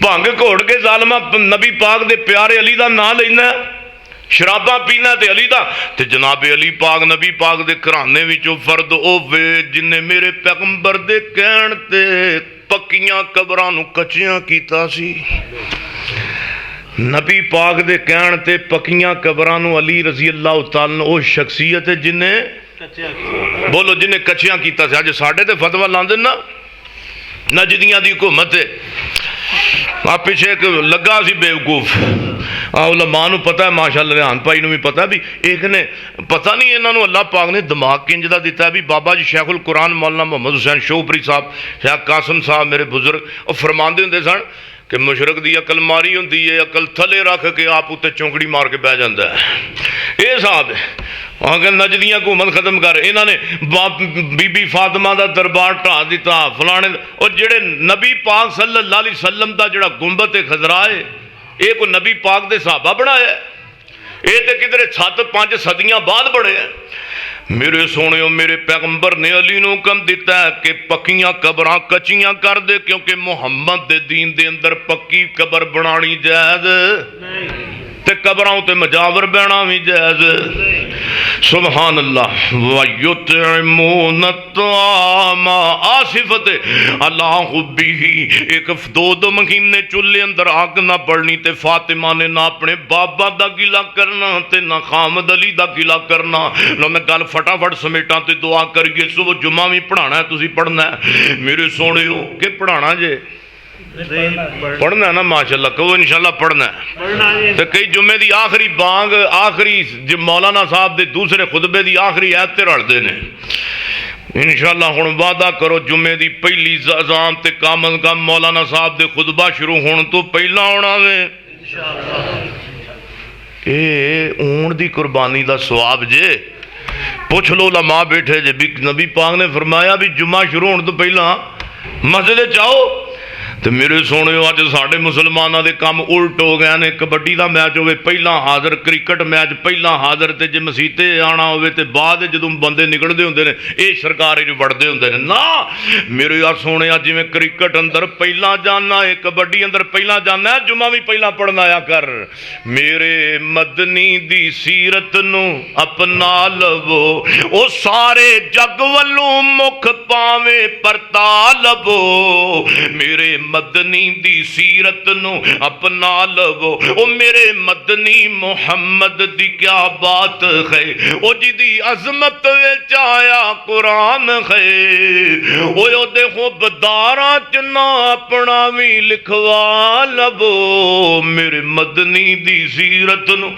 بھنگ گھوڑ کے ظالمہ نبی پاک دے پیارے علی دا نام لینا شراباں پینا تے علی دا تے جناب علی پاک نبی پاک دے گھرانے وچوں فرد ہووے جن نے میرے پیغمبر دے کہن تے پکیاں قبراں نو کچیاں کیتا سی نبی پاک دے کہن تے پکیاں قبراں نو علی رضی اللہ تعالی عنہ او شخصیت جن نے بولو جنہیں کچیاں کیتا سے اج ساڈے تے فتوا لاندے نا نجدیاں دی حکومت ہے آپ پیچھے ایک لگا سی بیوقوف علماء نو پتہ ہے ماشاءاللہ ریحان بھائی نو بھی پتہ بھی ایک نے پتہ نہیں انہاں نو اللہ پاک نے دماغ کنج دا دیتا ہے بھی بابا جی شیخ القرآن مولانا محمد حسین شوپری صاحب شیخ قاسم صاحب میرے بزرگ اور فرماندے ہوندے سن کہ مشرق دی عقل ماری ہوندی ہے عقل تھلے رکھ کے آپ اتنے چونکڑی مار کے بہ جاندا ہے اے صاحب اگر نجدیاں حکومت ختم کر انہاں نے بی بی فاطمہ دا دربار ٹھا دیتا فلانے اور جڑے نبی پاک صلی اللہ علیہ وسلم دا جڑا گنبد خضرا ہے اے کو نبی پاک دے صحابہ بنایا ہے اے تے کدھر 7-5 صدیاں بعد بڑے ہیں میرے سونے میرے پیغمبر نے علی نو کم دیتا ہے کہ پکیاں قبراں کچیاں کر دے کیونکہ محمد دے دین دے اندر پکی قبر بنانی جائز تے قبراں تے مجاور بہنا بھی جائز سبحان اللہ وَيُطْعِمُونَ الطَّعَامَ آصفت اللہ بھی ایک 2 مہینے چولے اندر آگ نہ پڑنی تے فاطمہ نے نہ اپنے بابا دا گلا کرنا تے نہ خامد علی دا گلا کرنا لو میں گل فٹافٹ سمیٹاں تے دعا کریے صبح جمعہ بھی پڑھانا ہے تسی پڑھنا ہے میرے سونے ہو کہ پڑھانا جے پڑھنا ہے نا ماشاءاللہ کہو انشاءاللہ پڑھنا ہے تو کئی جمعے دی آخری بانگ آخری مولانا صاحب دے دوسرے خطبے دی آخری آیت تے رڑ دے نے انشاءاللہ ہن وعدہ کرو جمعے دی پہلی اذان تے کم از کم مولانا صاحب دے خطبہ شروع ہون تو پہلا ہونا وے اے اون دی قربانی دا ثواب جے پوچھ لو علماء بیٹھے جے بھی نبی پاک نے فرمایا بھی جمعہ شروع ہون تو پہلا مسجد چاہو تو میرے سونے آج ساڑھے مسلمانہ دے کام الٹ ہو گیا نے کبڈی دا میچ ہوئے پہلا حاضر کرکٹ میچ پہلا حاضر تے جے مسیتے آنا ہوئے تے بعد جدوں بندے نکل دے ہوندے نے اے سرکاری جو بڑھ دے ہوندے نے نا میرے یار سونے آج میں کرکٹ اندر پہلا جانا ہے کبڈی اندر پہلا جانا ہے جمعہ بھی پہلا پڑھنا آیا کر میرے مدنی دی سیرت نو اپنا لبو او سارے جگ والوں مکھ پاویں پرتا لبو میرے مدنی دی سیرت نو اپنا لو او میرے مدنی محمد دی کیا بات ہے او جی دی عظمت وچ آیا قرآن ہے او دیکھو بدارا چنا اپنا بھی لکھوا لو میرے مدنی دی سیرت نو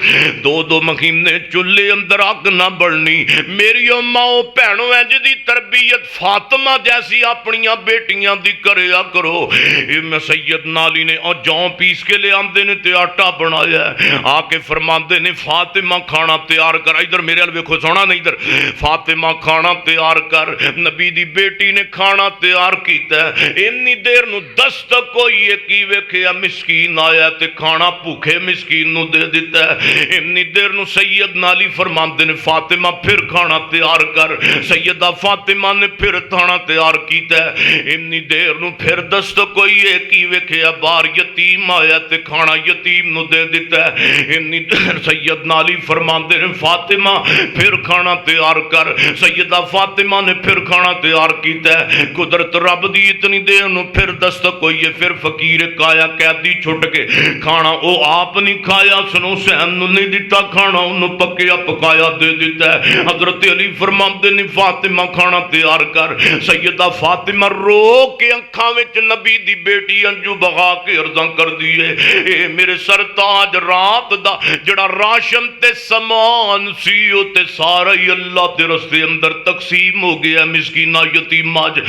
2 مہینے چولے اندر آگ نہ بڑھنی میری ماں بہنوں ہے جدی تربیت فاطمہ جیسی اپنیاں بیٹیاں دی کریا کرو میں سید نالی نے اور جاؤں پیس کے لے آمدے نے تے آٹا بنایا ہے آکے فرماندے نے فاطمہ کھانا تیار کر ادھر میرے علوے کو سونا نہیں ادھر فاطمہ کھانا تیار کر نبی دی بیٹی نے کھانا تیار کیتا ہے انی دیر نو دست کوئی ایکی ویکھیا مسکین آیا تے کھانا بھوکے مسکین نو دے دیتا ہے انی دیر نو سید نالی فرماندے نے فاطمہ پھر کھانا تیار کر سیدہ فاطمہ نے پھر کھانا تیار کیتا ہے انی دیر نو پھر دست کوئی ایکی ویکھیا بار یتیم آیا تے کھانا یتیم نو دے دیتا ہے انی دیر سید نالی فرماندے نے فاطمہ پھر کھانا تیار کر سیدہ فاطمہ نے پھر کھانا تیار کیتا ہے قدرت رب دی اتنی دیر نو پھر دست کوئی ہے پھر فقیر کایا قیدی چھٹ کے کھانا او آپ نہیں کھایا سنو سین نو نہیں دیتا کھانا انہوں پکیا پکایا دے دیتا ہے حضرت علی فرماندے نے فاطمہ کھانا تیار کر سیدہ فاطمہ رو کے انکھاں وچ نبی دی بیٹی انجو بغا کے ارزاں کر دیئے اے میرے سرتاج رات دا جڑا راشن تے سامان سیو تے سارا ہی اللہ تے رستے اندر تقسیم ہو گیا مسکینہ یتیم آج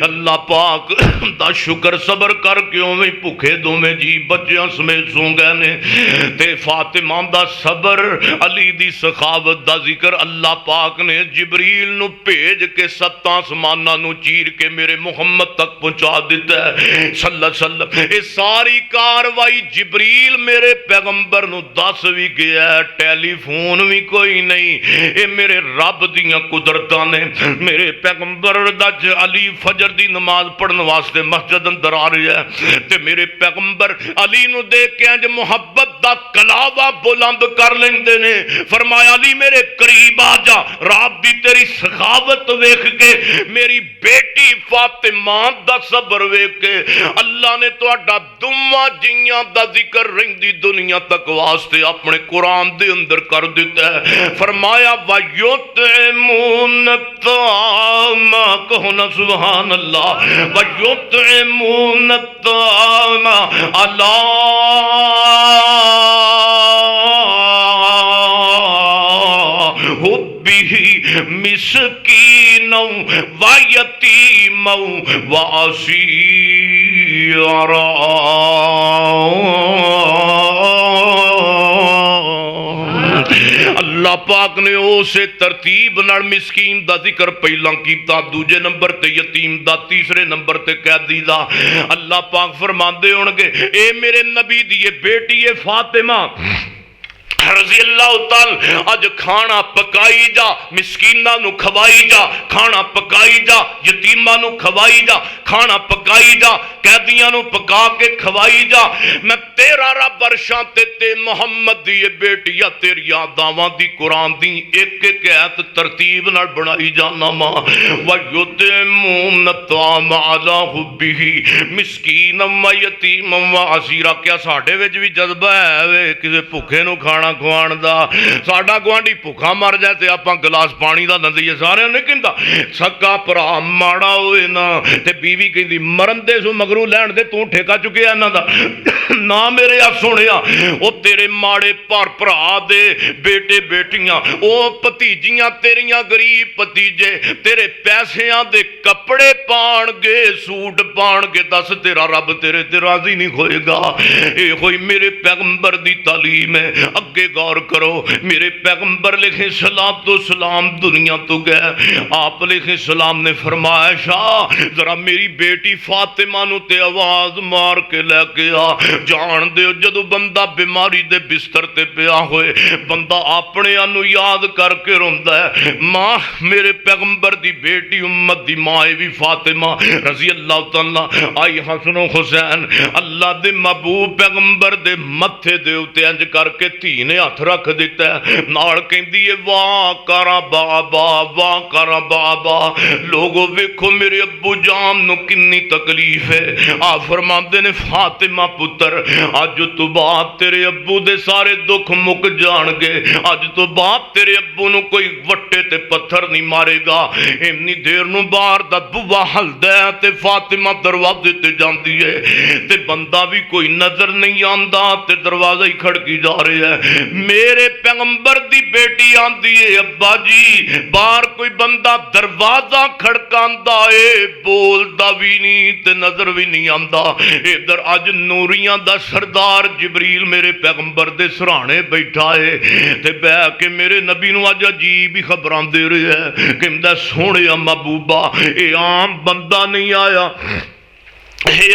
اللہ پاک دا شکر صبر کر کیوں میں پکھے دو میں جی بچیاں سمیت سوں گئے نے تے فاطمہ دا صبر علی دی سخاوت دا ذکر اللہ پاک نے جبریل نو بھیج کے 7 آسماناں نو چیر کے میرے محمد تک پہنچا دیتا ہے صلی اللہ علیہ وسلم اے ساری کاروائی جبریل میرے پیغمبر نو دس بھی گیا ہے ٹیلی فون بھی کوئی نہیں اے میرے رب دیاں قدرتاں نے میرے پیغمبر دا علی فجر دی نماز پڑھن واسطے مسجد اندر آ رہی ہے تے میرے پیغمبر علی نو دیکھ کے انج محبت دا کلاوا بلند کر لیندے نے فرمایا علی میرے قریب آ جا رب دی تیری سخاوت ویکھ کے میری بیٹی فاطمہ دا صبر ویکھ کے اللہ نے تہاڈا دوواں جیاں دا ذکر رہندی دنیا تک واسطے اپنے قرآن دے اندر کر دیتا ہے. فرمایا وَيُطْعِمُونَ الطَّعَامَ، کہو نا سبحان اللہ، وَيُطْعِمُونَ الطَّعَامَ عَلَىٰ حُبِّهِ مِسْكِينًا وَيَتِيمًا وَأَسِيرًا. اللہ پاک نے اسے ترتیب نال مسکین دا ذکر پہلا کیتا، دوجے نمبر تے یتیم دا، تیسرے نمبر تے قیدی دا. اللہ پاک فرماندے ہون گے اے میرے نبی دی یہ بیٹی ہے فاطمہ رضی اللہ تعالی، اج کھانا پکائی جا، مسکیناں نو کھوائی جا، کھانا پکائی جا، یتیماں نو کھوائی جا، کھانا پکائی جا، قیدیاں نو پکا کے کھوائی جا. میں تیرا رب عرشاں تے محمد دی یہ بیٹی یا تیری دعواں دی قرآن دی ایک ایک ایت ترتیب نال بنائی جانا ماں. وَيُطْعِمُونَ الطَّعَامَ عَلَىٰ حُبِّهِ مِسْكِينًا وَيَتِيمًا وَأَسِيرًا. کیا ساڈے وچ بھی جذبہ ہے وے کسے بھوکے نو کھانا کھوان دا؟ ساڈا گوانڈی بھوکا مر جائے تے آپاں گلاس پانی دا نہ دئیے، سارے نہیں کہندا سکا بھرا ماڑا ہوئے نا تے بیوی کہندی مرن دے سو مگرو لین دے، تو ٹھیکا چکیا انہاں دا نا میرے آ سونیا. او تیرے ماڑے پر بھرا دے بیٹے بیٹیاں، او پتیجیاں تیریاں غریب پتیجے تیرے پیسیاں دے کپڑے پان گے، سوٹ پان گے، دس تیرا رب تیرے تے راضی نہیں ہوئے گا؟ اے ہوئی میرے پیغمبر دی تعلیم ہے. اگے غور کرو، میرے پیغمبر لکھے صلاۃ و سلام دنیا تو گئے، آپ لکھے سلام نے فرمایا شاہ ذرا میری بیٹی فاطمہ نو تے آواز مار کے لے کے آ. جان دیو جدو بندہ بیماری دے بستر تے پیا ہوئے بندہ اپنے انو یاد کر کے روندا ہے. ماں میرے پیغمبر دی بیٹی امت دی ماں بھی فاطمہ رضی اللہ تعالی آئی حسن و حسین اللہ دے محبوب پیغمبر دے متھے دے اوتے انج کر کے دھی نے ہاتھ رکھ دیتا ہے، نال کہندی ہے واہ کرا بابا، واہ کرا بابا. لوگو ویکھو میرے ابو جان نو کنی تکلیف ہے. آ فرماندے نے فاطمہ پتر اج تو بعد تیرے ابو دے سارے دکھ مک جان گے، اج تو بعد تیرے ابو نو کوئی وٹے تے پتھر نہیں مارے گا. اینی دیر نو باہر دا بوا ہلدا ہے تے فاطمہ دروازے تے جاندی ہے تے بندہ بھی کوئی نظر نہیں آندا تے دروازہ ہی کھڑکی جا رہے ہے. میرے پیغمبر دی بیٹی آندی ہے ابا جی باہر کوئی بندہ دروازہ کھڑکاندا ہے، بولدا بھی نہیں تے نظر بھی نہیں آندا. ادھر اج نوریاں دا سردار جبریل میرے پیغمبر دے سرانے بیٹھا ہے تے بہ کے میرے نبی نو اج عجیب ہی خبراں دے رہے ہے. کہندا سونیا محبوبہ اے عام بندہ نہیں آیا،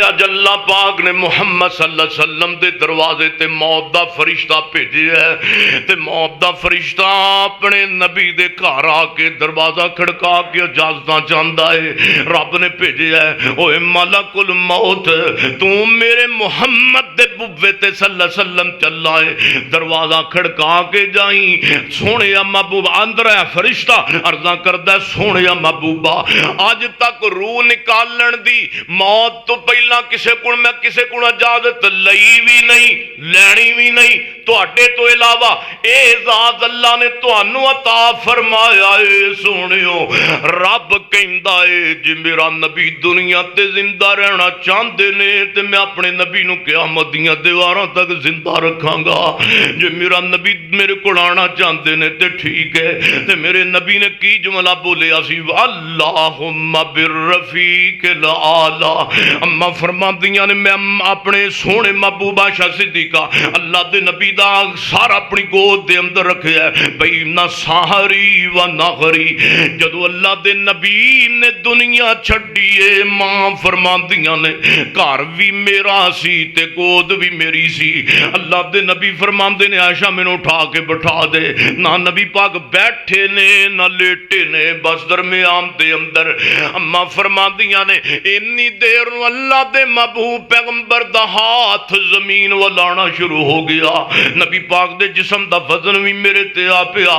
اج اللہ پاک نے محمد صلی اللہ علیہ وسلم دے دروازے تے موت دا فرشتہ بھیجے ہے تے موت دا فرشتہ اپنے نبی دے گھر آ کے دروازہ کھڑکا کے اجازتاں چاہندا ہے. رب نے بھیجے ہے اوے ملک الموت تو میرے محمد دے بوے تے صلی اللہ علیہ وسلم چلا ہے، دروازہ کھڑکا کے جائیں. سونے محبوب اندر ہے فرشتہ عرضاں کردا سونے محبوبہ اج تک روح نکالن دی موت تو پہلا میں کسے کو اجازت لئی بھی نہیں لینی بھی نہیں، تواڈے تو علاوہ اے ذات اللہ نے تانوں عطا فرمایا ہے. سونیو رب کہندا ہے جے میرا نبی دنیا تے زندہ رہنا چاہندے نے تے میں اپنے نبی نو قیامت دیاں دیواراں تک زندہ رکھاں گا. جے میرا نبی میرے کول آنا چاہندے نے تے ٹھیک ہے. تے میرے نبی نے کی جملہ بولیا سی اللہم بالرفیق الاعلی. اما فرماندیاں نے میں اپنے سونے محبوبہ شاہ صدیقہ اللہ دے نبی دا سارا اپنی گود دے اندر رکھے ہے بھئی نہ ساہری و ناغری. جدو اللہ دے نبی نے دنیا چھڑیے ماں فرماندیاں نے گھر بھی میرا سی تے گود بھی میری سی. اللہ دے نبی فرماندے نے عائشہ میں نے اٹھا کے بٹھا دے، نہ نبی پاک بیٹھے نے نہ لیٹے نے، بس درمیان دے اندر. اما فرماندیاں نے انی دیر نو اللہ دے محبوب پیغمبر دا ہاتھ زمین ولانا شروع ہو گیا، نبی پاک دے جسم دا وزن بھی میرے تے آ پیا،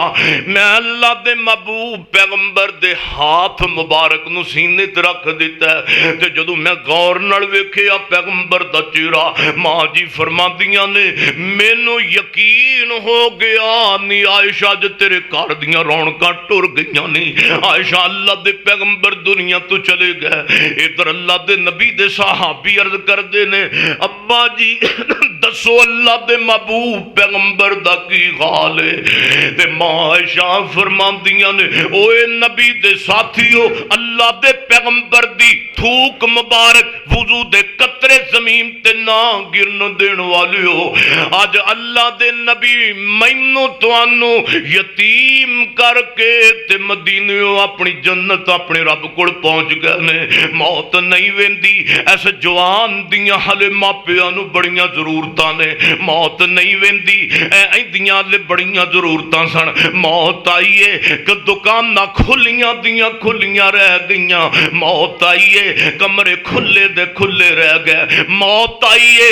میں اللہ دے محبوب پیغمبر دے ہاتھ مبارک نو سینے تے رکھ دیتا ہے، تے جدوں میں غور نال ویکھیا پیغمبر دا چہرہ، ماں جی فرماندیاں نے مینوں یقین ہو گیا نی عائشہ جے تیرے گھر دیاں رونقاں ٹر گئیاں نہیں، عائشہ اللہ دے پیغمبر دنیا تو چلے گئے، ادھر اللہ دے نبی دے صحابی عرض کردے نے ابا جی دسو اللہ دے محبوب پیغمبر دا کی حال ہے، تے ماں عائشہ فرماندیاں نے اوے نبی دے ساتھیو اللہ دے پیغمبر دی تھوک مبارک وضو دے قطرے زمین تے نہ گرن دین والیو، آج اللہ دے نبی مینوں توانوں یتیم کر کے تے مدینیوں اپنی جنت اپنے رب کول پہنچ گئے نے، موت نہیں ویندی ایسے جوان دیاں ہلے ماپیاں نو بڑیاں ضرورتاں نے، موت نہیں ویندی ایندیاں لے بڑیاں ضرورتاں سن، موت آئیے کہ دکاناں کھلیاں دیاں کھلیاں رہ گئیاں، موت آئیے کمرے کھلے دے کھلے رہ گئے، موت آئیے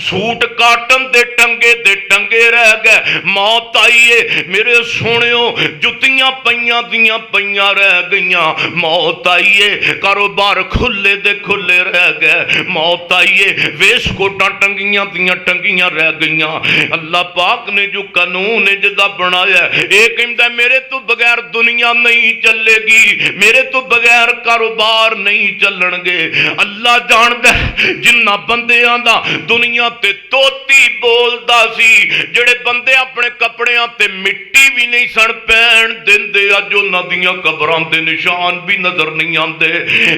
سوٹ کاٹن دے ٹنگے رہ گئے، موت آئیے میرے سونیوں جتیاں پیاں دیاں پیاں رہ گئیاں، موت آئیے کاروبار کھلے دے کھلے رہ گئے، موت آئیے ویس کوٹاں ٹنگیاں دیاں ٹنگیاں رہ گئیاں، اللہ پاک نے جو قانون جدا بنایا ہے ایک کہندا میرے تو بغیر دنیا نہیں چلے گی، میرے تو بغیر کاروبار نہیں چلن گے، اللہ جاندا جنہ بندیاں دا دنیا تے توتی بولدا سی، جڑے بندے اپنے کپڑیاں تے مٹی بھی نہیں سن پہن دیندے، اج انہاں دیاں قبراں دے نشان بھی نظر نہیں آندے،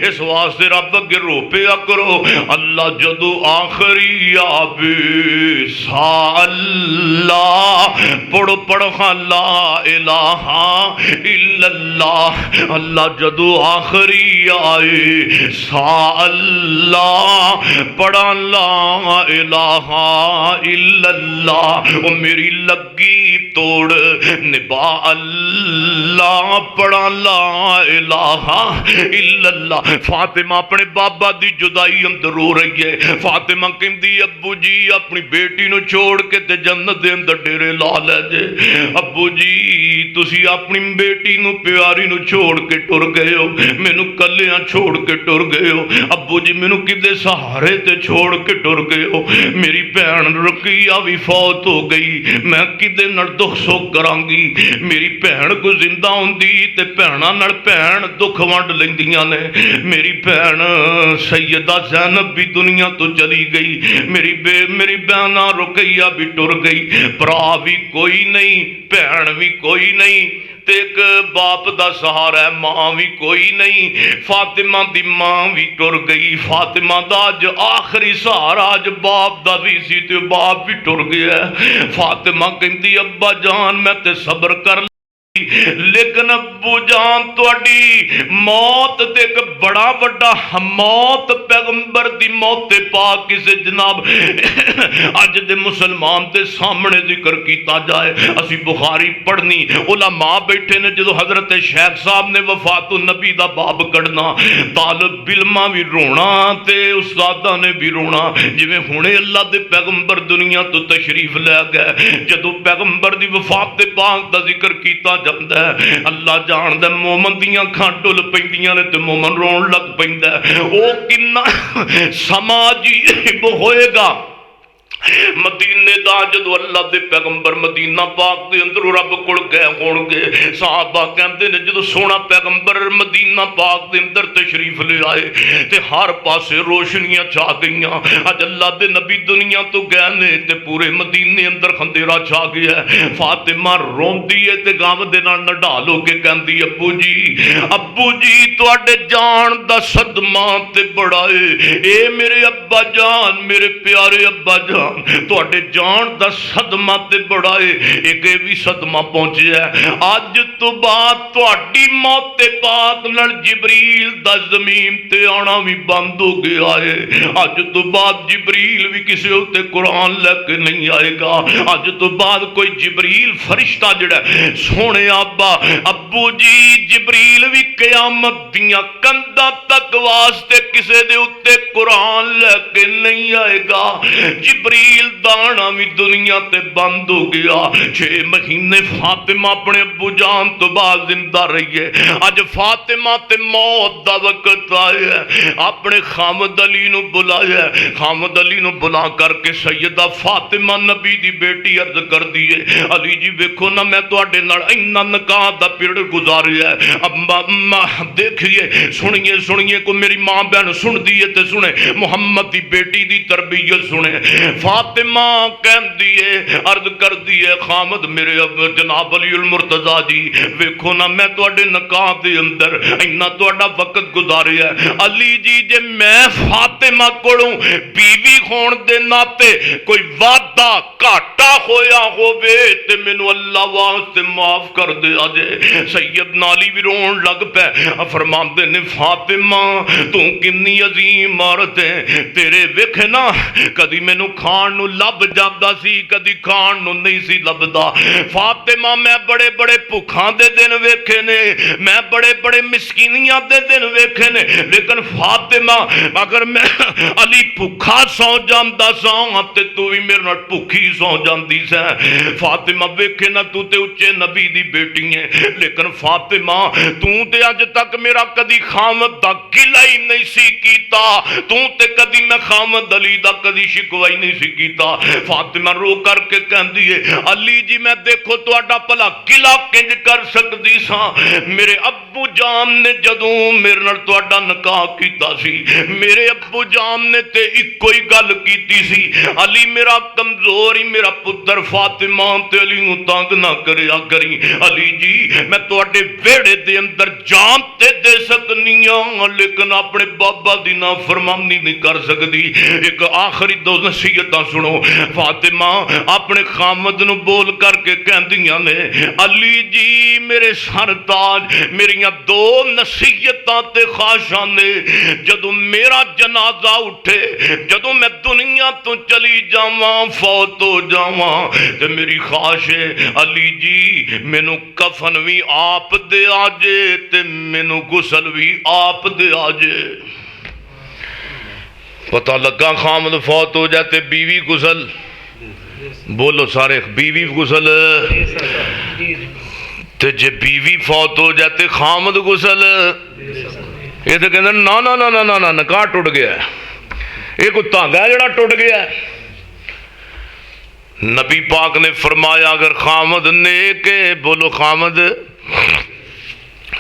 اس واسطے رب اگے رو پیا کرو اللہ جدو آخری آبی سا اللہ پڑھو پڑھو لا الہ الا اللہ، اللہ جدو آخری آئے سا اللہ پڑھا لا الہ الا اللہ، وہ میری لگی توڑ نبا اللہ پڑھا لا الہ الا اللہ۔ فاطمہ اپنے بابا دی جدائی اندر رو رہی ہے، فاطمہ کہندی ابو جی اپنی بیٹی نو چھوڑ کے تے جنت دے اندر ڈیرے لا لے جے، ابو جی تسی اپنی بیٹی نو پیاری نو چھوڑ کے ٹر گئے ہو، مینوں کلیاں چھوڑ کے ٹر گئے ہو، ابو جی مینوں کدے سہارے تے چھوڑ کے ٹر گئے ہو، میری بہن رقیہ بھی فوت ہو گئی، میں کدے نال دکھ سکھ کراں گی، میری بہن کو زندہ ہوندی تے بہناں نال بہن دکھ ونڈ لیندیاں نے، میری بہن سیدہ زینب بھی دنیا تو چلی گئی، میری بہنہ رقیہ بھی ٹر گئی، برا بھی کوئی نہیں بہن بھی کوئی نہیں، ایک باپ دا سہارا ہے، ماں بھی کوئی نہیں، فاطمہ دی ماں بھی ٹر گئی، فاطمہ دا اج آخری سہارا اج باپ دا بھی سی تے باپ بھی ٹر گیا، فاطمہ کہندی ابا جان میں تے صبر کر لیکن ابو جان تواڈی موت تے ایک بڑا بڑا موت پیغمبر دی موت پاک کسے جناب اج دے مسلمان دے سامنے ذکر کیتا جائے، اسی بخاری پڑھنی علماء بیٹھے نے جدو حضرت شیخ صاحب نے وفات النبی دا باب کڑنا، طالب علماں بھی رونا تے استاداں نے بھی رونا، جویں ہنے اللہ دے پیغمبر دنیا تو تشریف لے گئے، جدو پیغمبر دی وفات پاک دا ذکر کیتا جاندا ہے اللہ جاندا مومن دیاں کھاں ڈل پیندیاں نے تے مومن رون لگ پیندا ہے، او کنا سماجی ہوئے گا مدینے دا جدو اللہ دے پیغمبر مدینہ پاک دے اندر رب کول گئے ہون گے، صحابہ کہندے نے جدو سونا پیغمبر مدینہ پاک دے اندر تشریف لے آئے تے ہر پاسے روشنیاں چھا گئیاں، اج اللہ دے نبی دنیا تو گئے نے تے پورے مدینے اندر خندیرا چھا گیا ہے، فاطمہ روندی ہے تے غم دے نال نڈال ہو کے کہندی ابو جی تواڈے جان دا صدمہ تے بڑا اے میرے ابا جان، میرے پیارے ابا جان، جان تواڈے جان دا صدمہ تے بڑا ہے ایک یہ بھی صدمہ پہنچیا ہے اج تو بعد تواڈی موت پاک نال جبریل دا زمین تے آنا بھی بند ہو گیا ہے اج تو بعد جبریل بھی کسی ہوتے قرآن لے کے نہیں آئے گا اج تو بعد کوئی جبریل فرشتہ جڑا سونے ابو جی جبریل بھی قیامت دیاں کنداں تک واسطے کسے دے اتے قرآن لے کے نہیں آئے گا جبریل دانا بھی دنیا تے بند ہو گیا 6 مہینے فاطمہ اپنے ابو جان تو بعد زندہ رہی ہے اج فاطمہ تے موت دا وقت آیا ہے اپنے خامد علی نو بلایا ہے خامد علی نو بلا کر کے سیدہ فاطمہ نبی دی بیٹی عرض کر دیے علی جی ویکھو نا میں تواڈے نال اینا نکاح دا پیڑ گزاریا ہے اب دیکھیے سنیے کو میری ماں بہن سن دیئے تے سنے محمد دی بیٹی دی تربیت سنے فاطمہ کہن دیئے عرض کر دیئے خامد میرے اب جناب علی المرتضیٰ جی ویکھو نا میں تواڈے نکاح دے اندر اینا تواڈا وقت گزاریا ہے علی جی جے میں فاطمہ کولوں بیوی ہون دے ناتے کوئی وعدہ گھاٹا ہویا ہووے تے مینوں اللہ واسطے معاف کر دے اجے سیدنا علی بھی رون لگ پے فرماندے نے فاطمہ تو کنی عظیم عورت ہے تیرے ویکھے نا کدی مینوں کھان نو لب جاندا سی کدی کھان نو نہیں سی لبدا فاطمہ میں بڑے بڑے بھکھاں دے دن ویکھے نے میں بڑے بڑے مسکینیاں دے دن ویکھے نے لیکن فاطمہ اگر میں علی بھکھا سو جاندا سا تے تو بھی میرے نال بھکھی سو جاندی سا فاطمہ ویکھے نا تو تے اچے نبی دی بیٹی ہے لیکن فاطمہ تو تے اج تک میرا کدی خامد دا گلہ ہی نہیں سی کیتا تو تے کدی میں خامد علی دا کدی شکوہ ہی نہیں سی کیتا فاطمہ رو کر کے کہندی ہے علی جی میں دیکھو تواڈا بھلا گلہ کنج کر سکدی سا میرے ابو جان نے جدوں میرے نال تواڈا نکاح کیتا سی میرے ابو جان نے تے ایک کوئی گل کیتی سی علی میرا کمزور ہی میرا پتر فاطمہ تے علی نوں تنگ نہ کریا کری علی جی میں تواڈے ویڑے دے اندر جان تے دے سکنی ہاں لیکن اپنے بابا دی نافرمانی نہیں کر سکتی ایک آخری 2 نصیحتاں سنو فاطمہ اپنے خامد نو بول کر کے کہندیاں نے علی جی میرے سر تاج میریاں 2 نصیحتاں تے خواہشاں نے جدوں میرا جنازہ اٹھے جدوں میں دنیا تو چلی جاواں فوت ہو جاواں تے میری خواہش ہے علی جی مینوں کفن بھی آپ دے آجے تے مینوں غسل بھی آپ دے آجے پتہ لگا خامد فوت ہو جاتے بیوی غسل بولو سارے بیوی غسل تے جے بیوی فوت ہو جاتے خامد غسل یہ تو کہتے نا نا نا نا نا نکاح ٹوٹ گیا ہے یہ کوئی تانگا ہے جڑا ٹوٹ گیا ہے نبی پاک نے فرمایا اگر خامد نیک ہے بولو خامد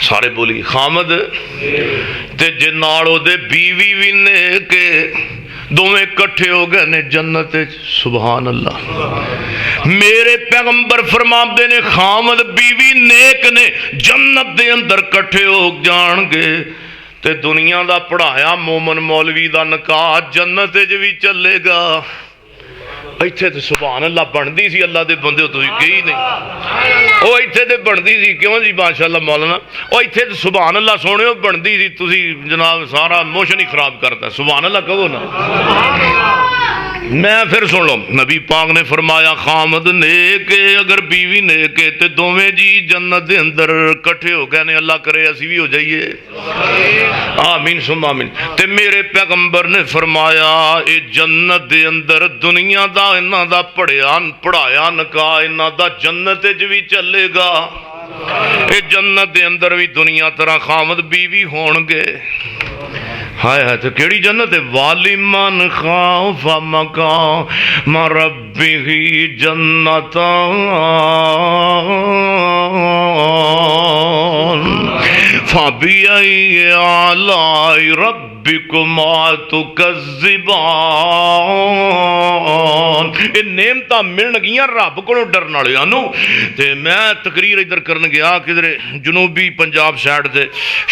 سارے بولی خامد تے جے ناڑو دے بیوی بھی نیک دوویں کٹھے ہو گئے نے جنت سبحان اللہ میرے پیغمبر فرماندے نے خامد بیوی نیک نے جنت دے اندر کٹھے ہو جان گے تے دنیا دا پڑھایا مومن مولوی دا نکاح جنت جو بھی چلے گا ایتھے تے سبحان اللہ بندی سی اللہ دے بندے تو کہی نہیں او ایتھے تے بندی سی کیوں جی ماشاءاللہ مولانا او ایتھے تے سبحان اللہ سونے بندی سی تسی جناب سارا موشن ہی خراب کرتا سبحان اللہ کہو نا میں پھر سن لو نبی پاک نے فرمایا خامد نیک اگر بیوی نیک تے دوویں جی جنت دے اندر کٹھے ہو گئے نے اللہ کرے اسی بھی ہو جائیے آمین ثم آمین تے میرے پیغمبر نے فرمایا اے جنت دے اندر دنیا دا انہاں دا پڑھایا نکاح انہاں دا جنت وچ بھی چلے گا اے جنت دے اندر بھی دنیا طرح خامد بیوی ہون گے ہائے ہائے تو کیڑی جنت ہے والمن خاف مقام ربہ جنتان فبأي آلاء ربك ربکما تکذبان، یہ نعمتاں ملن گیاں رب کو ڈرن والےاں نوں۔ تے میں تقریر ادھر کرن گیا کدھر جنوبی پنجاب سائڈ تے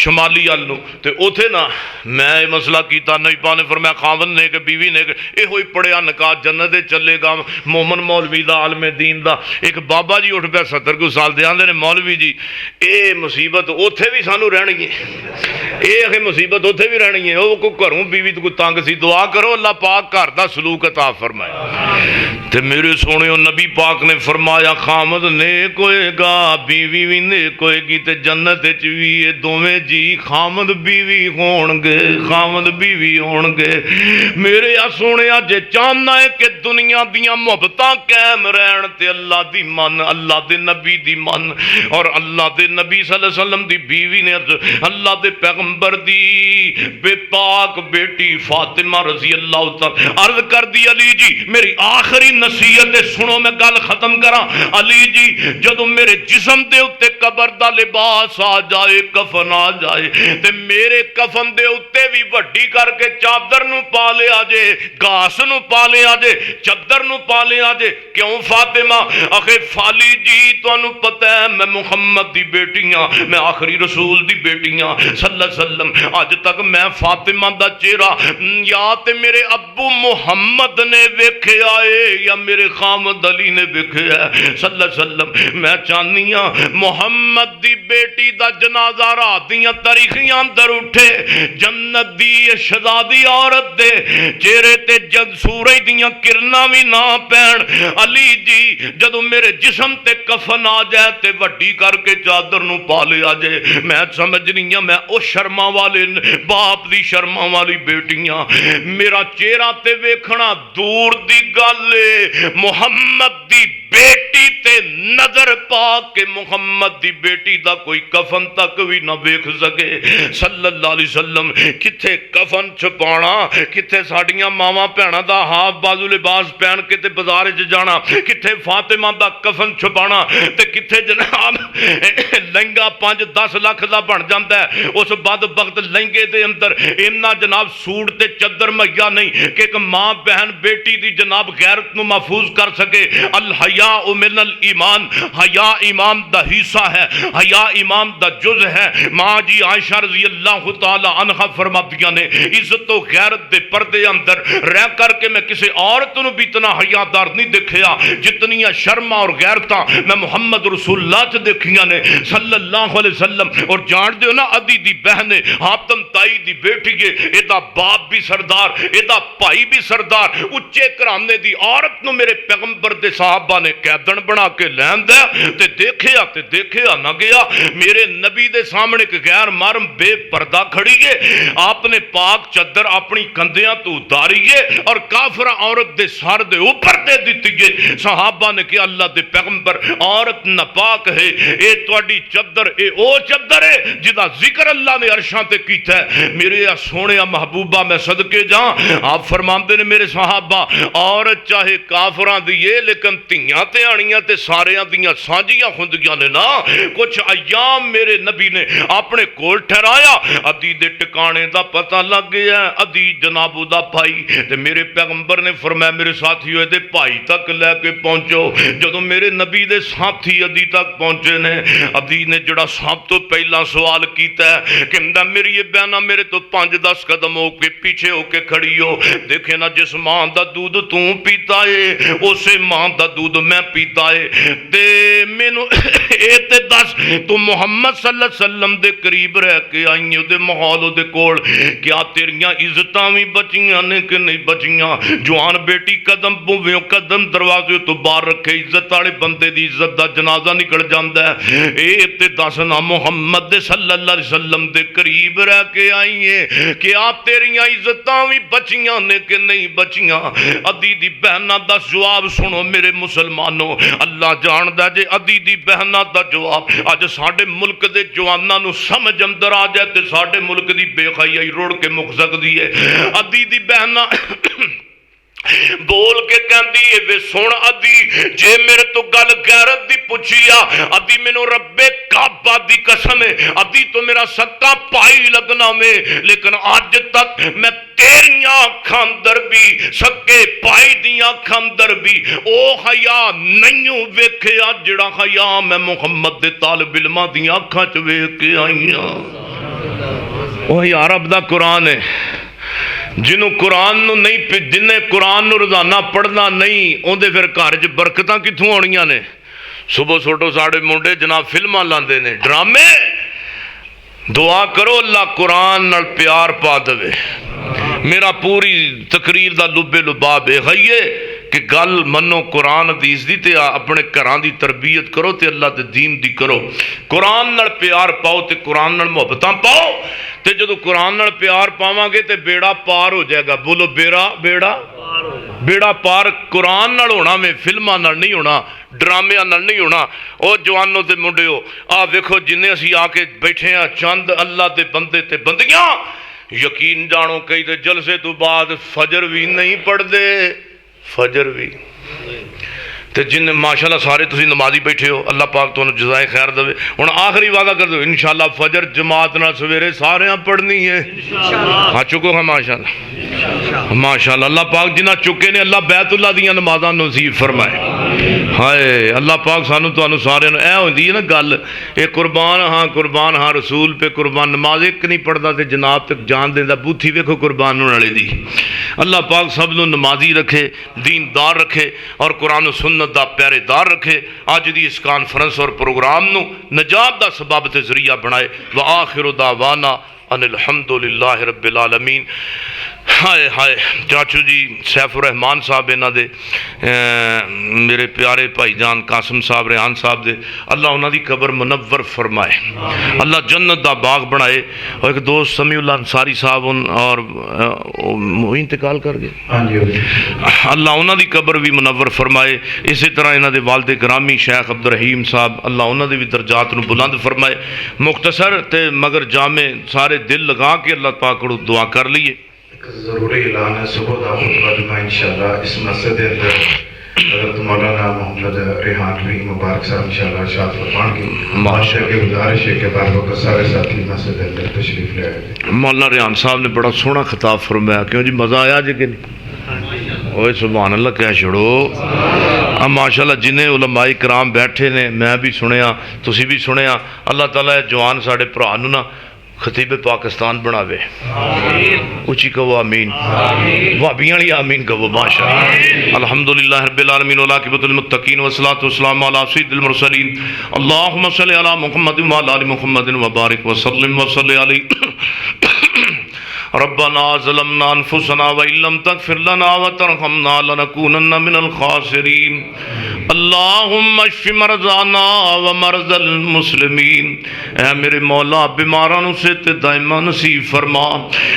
شمالی ال نوں، تے اوتھے نا میں یہ مسئلہ کیتا، نبی پاک نے فرمایا خاوند نے کہ بیوی نے کہ یہ ہوئی پڑھیا نکاح جنت چلے گا۔ مومن مولوی دا عالم دین دا ایک بابا جی اٹھ پیا 70 کو سال دے، آندے نے مولوی جی اے مصیبت اوتھے بھی سانو رہنی ہے، اے اکھے مصیبت اوتھے بھی رہنی ہے، او کو گھروں بیوی تو تنگ سی، دعا کرو اللہ پاک گھر دا سلوک عطا فرمائے۔ تے میرے سونے نبی پاک نے فرمایا خامد نیک ہوئے گا بیوی بھی نیک ہوئے گی، تے جنت وچ وی یہ دوویں جی خامد بیوی ہون گے، خامد بیوی ہون گے۔ میرے سونے جے چاہنا ہے کہ دنیا دیاں محبتاں قائم رہن تے اللہ دی من، اللہ دے نبی دی من، اور اللہ دے نبی صلی اللہ علیہ وسلم دی بیوی نے اللہ دے پیغمبر دی بے پاک بیٹی فاطمہ رضی اللہ تعالی عرض کر دی علی جی میری آخری نصیحت سنو، میں گل ختم کراں۔ علی جی جدوں میرے جسم دے اتے قبر دا لباس آ جائے، کفن آ جائے، تے میرے کفن دے اتے بھی وڈی کر کے چادر نو پا لیا جے، گاس نو پا لیا جے، چادر نو پا لیا جے۔ کیوں فاطمہ؟ اخے فالی جی تانوں پتہ ہے میں محمد دی بیٹیاں، میں آخری رسول دی بیٹیاں صلی اللہ علیہ وسلم، اج تک میں فاطمہ دا چہرہ یا تے میرے ابو محمد نے ویکھیا ہے یا میرے خامد علی نے ویکھیا ہے صلی اللہ علیہ وسلم۔ میں چاہنی ہاں محمد دی بیٹی دا جنازہ رات دیاں تاریخیاں اندر اٹھے، جنت دی شہزادی عورت دے چہرے تے جد سورج دیاں کرناں وی نہ پین۔ علی جی جدوں میرے جسم تے کفن آ جائے تے وڈی کر کے چادر نو پا لیا جائے، میں سمجھ نہیں ہوں میں او شرما والے باپ دی شرما والی بیٹیاں، میرا چہرہ تے ویکھنا دور دی گل محمد دی بیٹی تے نظر پا کے محمد دی بیٹی دا کوئی کفن تک بھی نہ ویکھ سکے صلی اللہ علیہ وسلم۔ کتھے کفن چھپانا، کتھے ساڈیاں ماواں بھیڑاں دا ہاف بازو لباس پہن کے تے بازار وچ جانا، کتھے فاطمہ دا کفن چھپانا، تے کتھے جناب لہنگا 5-10 لاکھ دا بن جاندا ہے، اس بدبخت لہنگے دے اندر اینا جناب سوٹ تے چادر مہیا نہیں کہ ایک ماں بہن بیٹی دی جناب غیرت نو محفوظ کر سکے۔ الحیاء من الایمان، حیا ایمان دا حصہ ہے، حیا ایمان دا جز ہے۔ ماں جی عائشہ رضی اللہ تعالی عنہا فرماتیاں نے عزت و غیرت دے پردے اندر رہ کر کے میں کسی عورت نو بھی اتنا حیادار نہیں دیکھیا جتنیاں شرما اور غیرتاں میں محمد رسول اللہ چ دیکھیاں نے صلی اللہ علیہ وسلم۔ اور جان دیو نا عدی دی بہن حاتم تائی دی بیٹی ہے، ایدا باپ بھی سردار، ایدا بھائی بھی سردار، اچے گھرانے دی عورت نو میرے پیغمبر دے صحابہ نے قیدن بنا کے لین دے تے دیکھیا نہ گیا۔ میرے نبی دے سامنے ایک غیر محرم بے پردہ کھڑی ہے، آپ نے پاک چادر اپنی کندھیاں تو اتاری ہے اور کافر عورت دے سر دے اوپر دے دیتی ہے۔ صحابہ نے کہا اللہ دے پیغمبر عورت ناپاک ہے، اے تواڈی چادر اے او چادر ہے جدا ذکر اللہ نے عرشاں تے کیتا ہے۔ میرے سونے محبوبہ میں صدقے جاں، آپ فرماندے نے میرے صحابہ عورت چاہے کافراں دی ہے لیکن تیاں تے آنیاں تے ساریاں دیاں سانجیاں ہوندیاں نے نا۔ کچھ ایام میرے نبی نے اپنے کول ٹھہرایا، عدی دے ٹکانے دا پتہ لگ گیا، عدی جناب دا بھائی، تے میرے پیغمبر نے فرمایا میرے ساتھیو دے بھائی تک لے کے پہنچو۔ جدوں میرے نبی دے ساتھی عدی تک پہنچے نے، عدی نے جڑا سب تو پہلا سوال کیتا ہے کہ میری یہ بہنا میرے تو 5-10 قدم ہو کے پیچھے ہو کے کھڑی ہو، دیکھے نا جس ماں دا دودھ تو پیتا ہے اسے ماں دا دودھ میں پیتا ہے، تے مینوں اے تے دس تو محمد صلی اللہ علیہ وسلم دے قریب رہ کے آئی ہے دے ماحول دے کول، کیا تیریاں عزتاں بھی بچیاں نے کہ نہیں بچیاں؟ جوان بیٹی قدم بوویوں قدم دروازے تو باہر رکھے، عزت والے بندے دی عزت دا جنازہ نکل جاندا ہے۔ اے تے دس نا محمد صلی اللہ علیہ وسلم دے قریب رہ کے آئی ہے، کیا تیریاں عزتاں بھی بچیاں نے کہ نہیں بچیاں؟ عدی دی بہنا دا جواب سنو میرے مسلمانوں، اللہ جاندا جے عدی دی بہنا دا جواب اج ساڈے ملک دے جواناں نو سمجھ اندر آ جائے تے ساڈے ملک دی بے حیائی روڑ کے مک سکدی ہے۔ عدی دی بہنا بول کے کہندی ہے وے سن ادی جے میرے تو گل غیرت دی پوچھی آ ادی مینوں رب کعبہ دی قسم ہے ادی تو میرا سکا پائی لگنا میں لیکن اج تک میں تیریاں اکھاں اندر بھی سکے پائی دیاں اکھاں اندر بھی او حیا نہیں ویکھیا جڑا حیا میں محمد دے طالب علماں دیاں اکھاں چ ویکھ کے آئی ہاں۔ او یار رب دا قرآن ہے جنہوں قرآن نو نہیں جنہیں قرآن نو روزانہ پڑھنا نہیں اندے پھر گھر چ برکتاں کتھوں آنیاں نے؟ صبح سوٹو ساڑے منڈے جناب فلماں لاندے نے ڈرامے۔ دعا کرو اللہ قرآن نال پیار پا دے۔ میرا پوری تقریر دا لبے لباب ہے کہ گل منو قرآن حدیث دی تے اپنے گھراں دی تربیت کرو تے اللہ دے دین دی کرو۔ قرآن نال پیار پاؤ تے قرآن نال محبتاں پاؤ تے جدو قرآن نال پیار پاواں گے تے بیڑا پار ہو جائے گا۔ بولو بیڑا پار قرآن نال ہونا میں فلماں نال نہیں ہونا، ڈرامیاں نال نہیں ہونا۔ او جوانوں تے منڈیو آ ویکھو جنہیں اسی آ کے بیٹھے ہیں چند اللہ دے بندے تے بندیاں یقین جانو کئی تے جلسے تو بعد فجر بھی نہیں پڑھ دے، فجر بھی تے جن ماشاءاللہ سارے تسی نمازی بیٹھے ہو اللہ پاک تو جزائے خیر دے۔ ہن آخری وعدہ کر دو انشاءاللہ فجر جماعت نال سویرے سارے پڑھنی ہے ہاں چکو ہے ماشاءاللہ ماشاءاللہ اللہ پاک جنہ چکے نے اللہ بیت اللہ دیاں نمازاں نصیب فرمائے۔ ہائے اللہ پاک سانو تو سارے اے ہوندی ہے نا گل اے قربان ہاں رسول پہ قربان نماز ایک نہیں پڑھدا تے جناب تک جان دیندا بوتھی ویکھو قربان ہونے والے دی۔ اللہ پاک سب نو نمازی رکھے دین دار رکھے اور قرآن و سنت دا پیارے دار رکھے۔ آج دی اس کانفرنس اور پروگرام نو نجات دا سبب تے ذریعہ بنائے۔ وآخر دعوانا ان الحمدللہ رب العالمین۔ ہائے ہائے چاچو جی سیف الرحمان صاحب انہاں دے میرے پیارے بھائی جان قاسم صاحب ریحان صاحب دے اللہ انہاں دی قبر منور فرمائے، اللہ جنت دا باغ بنائے۔ اور ایک دوست سمیع اللہ انصاری صاحب اور انتقال کر گئے اللہ انہاں دی قبر بھی منور فرمائے۔ اسی طرح انہاں دے والد گرامی شیخ عبدالرحیم صاحب اللہ انہاں دے بھی درجات نو بلند فرمائے۔ مختصر تے مگر جامع سارے دل لگا کے اللہ پاک کو دعا کر لیے۔ ضروری اعلان ہے صبح دا خطبہ جمعہ انشاءاللہ اس مسجد کے اندر حضرت مولانا محمد ریحان رحیم مبارک صاحب انشاءاللہ ارشاد فرمان کی ماشاءاللہ کی گزارش ہے کہ بار وقت سارے ساتھی مسجد کے اندر تشریف لے آئے۔ مولانا ریحان صاحب نے بڑا سونا خطاب فرمایا، کیوں جی مزہ آیا جی کہ نہیں؟ اوہ سبحان اللہ کہہ چھڑو۔ ماشاءاللہ جنہیں علماء کرام بیٹھے نے میں بھی سنیا تسی بھی سنیا، اللہ تعالیٰ جوان ساڑے پرانو نا خطیب پاکستان بناوے، اچھی کہو آمین، وابیاں لی آمین کہو ماشاءاللہ۔ الحمدللہ رب العالمین والعاقبۃ للمتقین والصلاۃ والسلام علی سید المرسلین اللہم صلی علی محمد وعلی آل محمد وبارک وسلم وصلی علیہ۔ ربنا ظلمنا انفسنا وان لم تغفر لنا وترحمنا لنكونن من الخاسرین۔ اللہم اشف مرضانا ومرضى المسلمین، اے میرے مولا بیمارانوں سے تے دائمہ نصیب فرما۔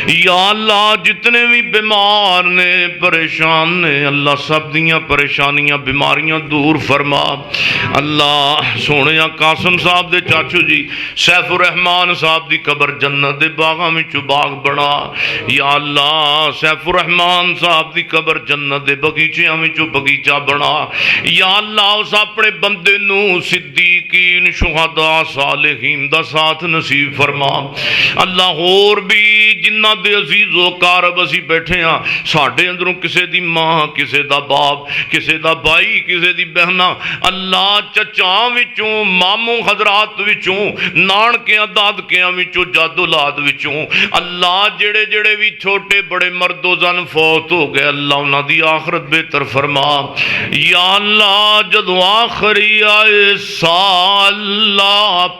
یا اللہ جتنے بھی بیمار نے پریشان نے اللہ سب دیاں پریشانیاں بیماریاں دور فرما۔ اللہ سونیا قاسم صاحب دے چاچو جی سیف الرحمان صاحب دی قبر جنت دے باغاں وچ باغ بنا۔ یا اللہ سیف الرحمان صاحب دی قبر جنت دے بغیچیاں وچ بغیچہ بنا۔ یا اللہ اس اپنے بندے نو صدیقین شہداء صالحین دا ساتھ نصیب فرما۔ اللہ اور بھی جنہ دے عزیز و قارب اسی بیٹھے ہاں ساڑھے اندروں کسے دی ماں کسے دا باپ کسے دا بھائی کسے دی بہنہ اللہ چچاں وچوں ماموں حضرات وچوں نانکیاں دادکیاں وچوں جاد اولاد وچوں اللہ جڑے جڑے بھی چھوٹے بڑے مرد و زن فوت ہو گئے اللہ انہاں دی آخرت بہتر فرما۔ یا اللہ جدو آخری آئے سال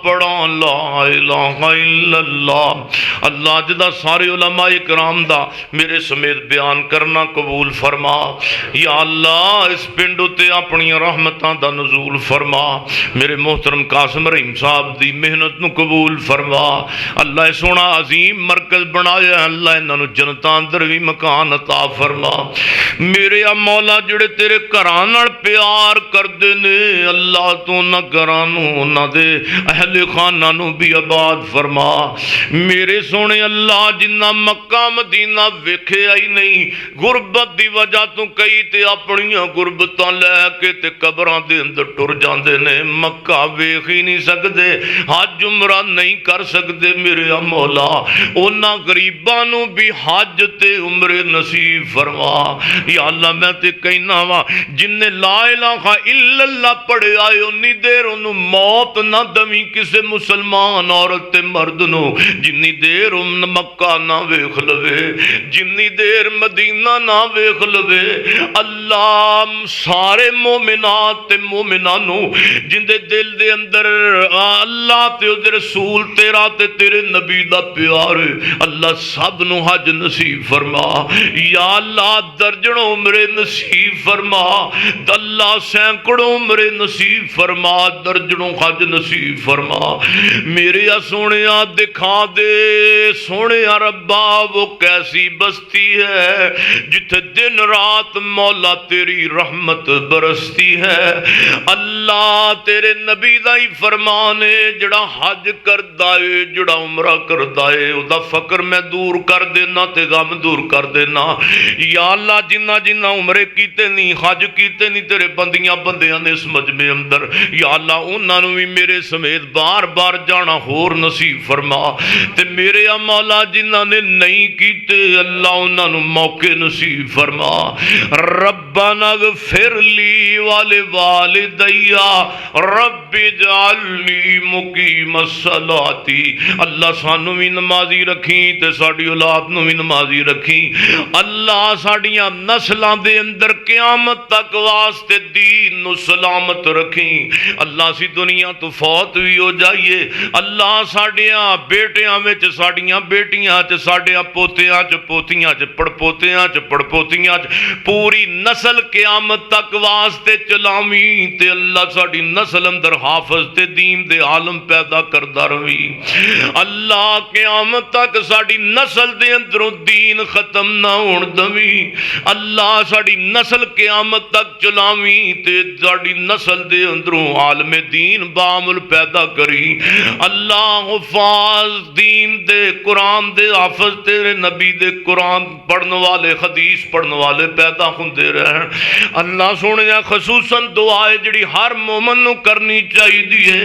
پڑھا لا الہ الا اللہ اللہ جدہ سارے علماء کرام دا میرے سمیت بیان کرنا قبول فرما۔ یا اللہ اس پنڈو تے اپنی رحمتاں دا نزول فرما۔ میرے محترم قاسم رحیم صاحب دی محنت نو قبول فرما۔ اللہ سونا عظیم مرکز بنایا اللہ انہوں جنتاں اندر بھی مکان عطا فرما۔ میرے مولا جڑے تیرے گھراں نال پیار کردے نے اللہ تو نہ گھرانوں نہ دے اہل خانہ نو بھی آباد فرما میرے سونے اللہ جنہ مکہ مدینہ ویکھیا ہی نہیں غربت دی وجہ تو کئی تے اپنیاں غربتاں لے کے تے قبراں دے اندر ٹر جاندے نے مکہ ویکھ ہی نہیں سکدے حج عمرہ نہیں کر سکدے میرے مولا انہاں غریباں نو بھی حج تے عمرے نصیب فرما یا اللہ میں تے کہنا وا جن نے لا الہ الا اللہ پڑھے آئے انی دیر انہوں موت نہ دمی کسے مسلمان عورت تے مرد نو جنی دیر مکہ نہ ویکھ لوے جنی دیر مدینہ نہ ویکھ لوے اللہ سارے مومنات تے مومنانو جن دے دل دے اندر اللہ تے دے رسول تیرا تے تیرے نبی دا پیار اللہ سب نو حج نصیب فرما یا اللہ درجنوں عمرے نصیب فرما اللہ سینکڑوں عمرے نصیب فرما درجنوں حج نصیب فرما میرے سونے دکھا دے سونے ربا وہ کیسی بستی ہے جتھے دن رات مولا تیری رحمت برستی ہے اللہ تیرے نبی دا ہی فرمان ہے جڑا حج کردا ہے جڑا عمرہ کردا ہے او دا فقر میں دور کر دینا تے غم دور کر دینا یا اللہ جنہ جنہ عمرے کیتے نہیں حج کیتے نہیں تیرے بندیاں بندیاں نے اس مجمع اندر یا اللہ انہاں نو بھی میرے سمیت بار بار جانا ہور نصیب فرما تے میرے مولا جنہاں نے نہیں کیتے اللہ انہاں نو موقع نصیب فرما ربنا اغفر لی والوالدی رب اجعلنی مقیم الصلاۃ اللہ سانو بھی نمازی رکھیں تے ساڈی اولاد نو بھی نمازی رکھیں اللہ ساڈیاں نسلاں دے اندر قیامت تک واسطے دین نو سلامت رکھیں اللہ سی دنیا تو فوت بھی ہو جائیے اللہ ساڈیاں بیٹیاں وچ ساڈیاں بیٹیاں چ ساڈیاں پوتیاں چ پوتیاں چ پڑپوتیاں چ پڑپوتیاں چ پوری نسل قیامت تک واسطے چلاویں تے اللہ ساڈی نسل اندر حافظ تے دین دے عالم پیدا کردا رہویں اللہ قیامت تک ساڈی نسل دے اندروں دین ختم نہ ہون دویں اللہ ساڈی نسل قیامت تک چلاویں تے ساڈی نسل دے اندروں عالم دین بامل پیدا کری اللہ حفاظ دین دے قرآن دے حافظ تیرے نبی دے قرآن پڑھن والے حدیث پڑھن والے پیدا ہوندے رہن اللہ سونے خصوصاً دعا ہے جڑی ہر مومن نو کرنی چاہیے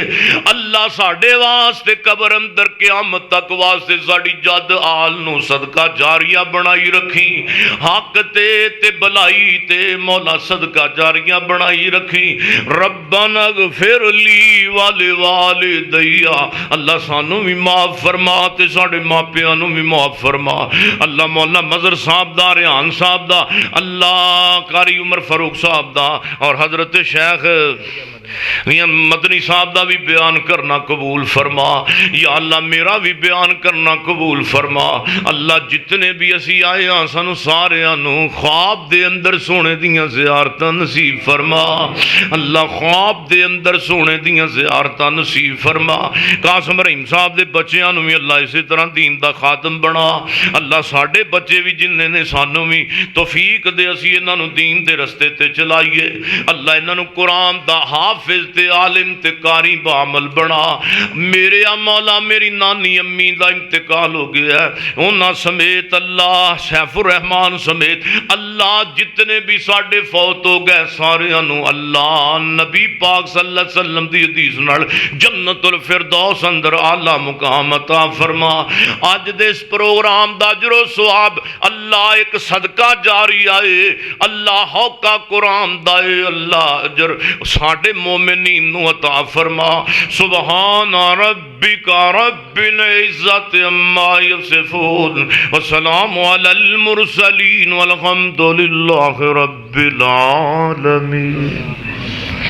اللہ ساڈے واسطے قبر اندر قیامت تک واسطے ساڈی جد آل نو صدقہ جاریہ بنائی رکھیں حق تے بلائی تے مولا صدقہ جاریہ بنائی رکھیں ربنا اغفر لی والوالدی اللہ سانو بھی معاف فرما تے ساڈے ماپیاں نو بھی معاف فرما اللہ مولا مظہر صاحب دا ریحان صاحب دا اللہ قاری عمر فاروق صاحب دا اور حضرت شیخ مدنی صاحب دا بھی بیان کرنا قبول فرما یا اللہ میرا بھی بیان کرنا قبول فرما اللہ جتنے بھی اسی آئے ہاں سانو سارے نو خواب دے اندر سونے دیاں زیارتاں نصیب فرما اللہ خواب دے اندر سونے دیاں زیارتاں نصیب فرما قاسم رحیم صاحب دے بچیاں نو بھی اللہ اسی طرح دین دا خاتم بنا اللہ ساڈے بچے بھی جننے نے سانو بھی توفیق دے اسی انہاں نو دین دے رستے تے چلائیے اللہ انہاں نو قرآن دا حافظ تے عالم تے قاری بعمل بنا میرے مولا میری نانی امی دا انتقال ہو گیا ہے انہاں سمیت اللہ سیف الرحمان سمیت اللہ جتنے بھی ساڈے فوت ہو گئے سارے انو اللہ نبی پاک صلی اللہ علیہ وسلم دی حدیث نال جنت الفردوس اندر اعلی مقام عطا فرما اج دے اس پروگرام دا اجر و ثواب اللہ ایک صدقہ جاری آئے اللہ ہوکا قرآن دائے اللہ اجر ساڈے مومنین نو عطا فرما سبحان ربک رب العزت عما یصفون والسلام علی المرسلین والحمد للہ رب العالمین.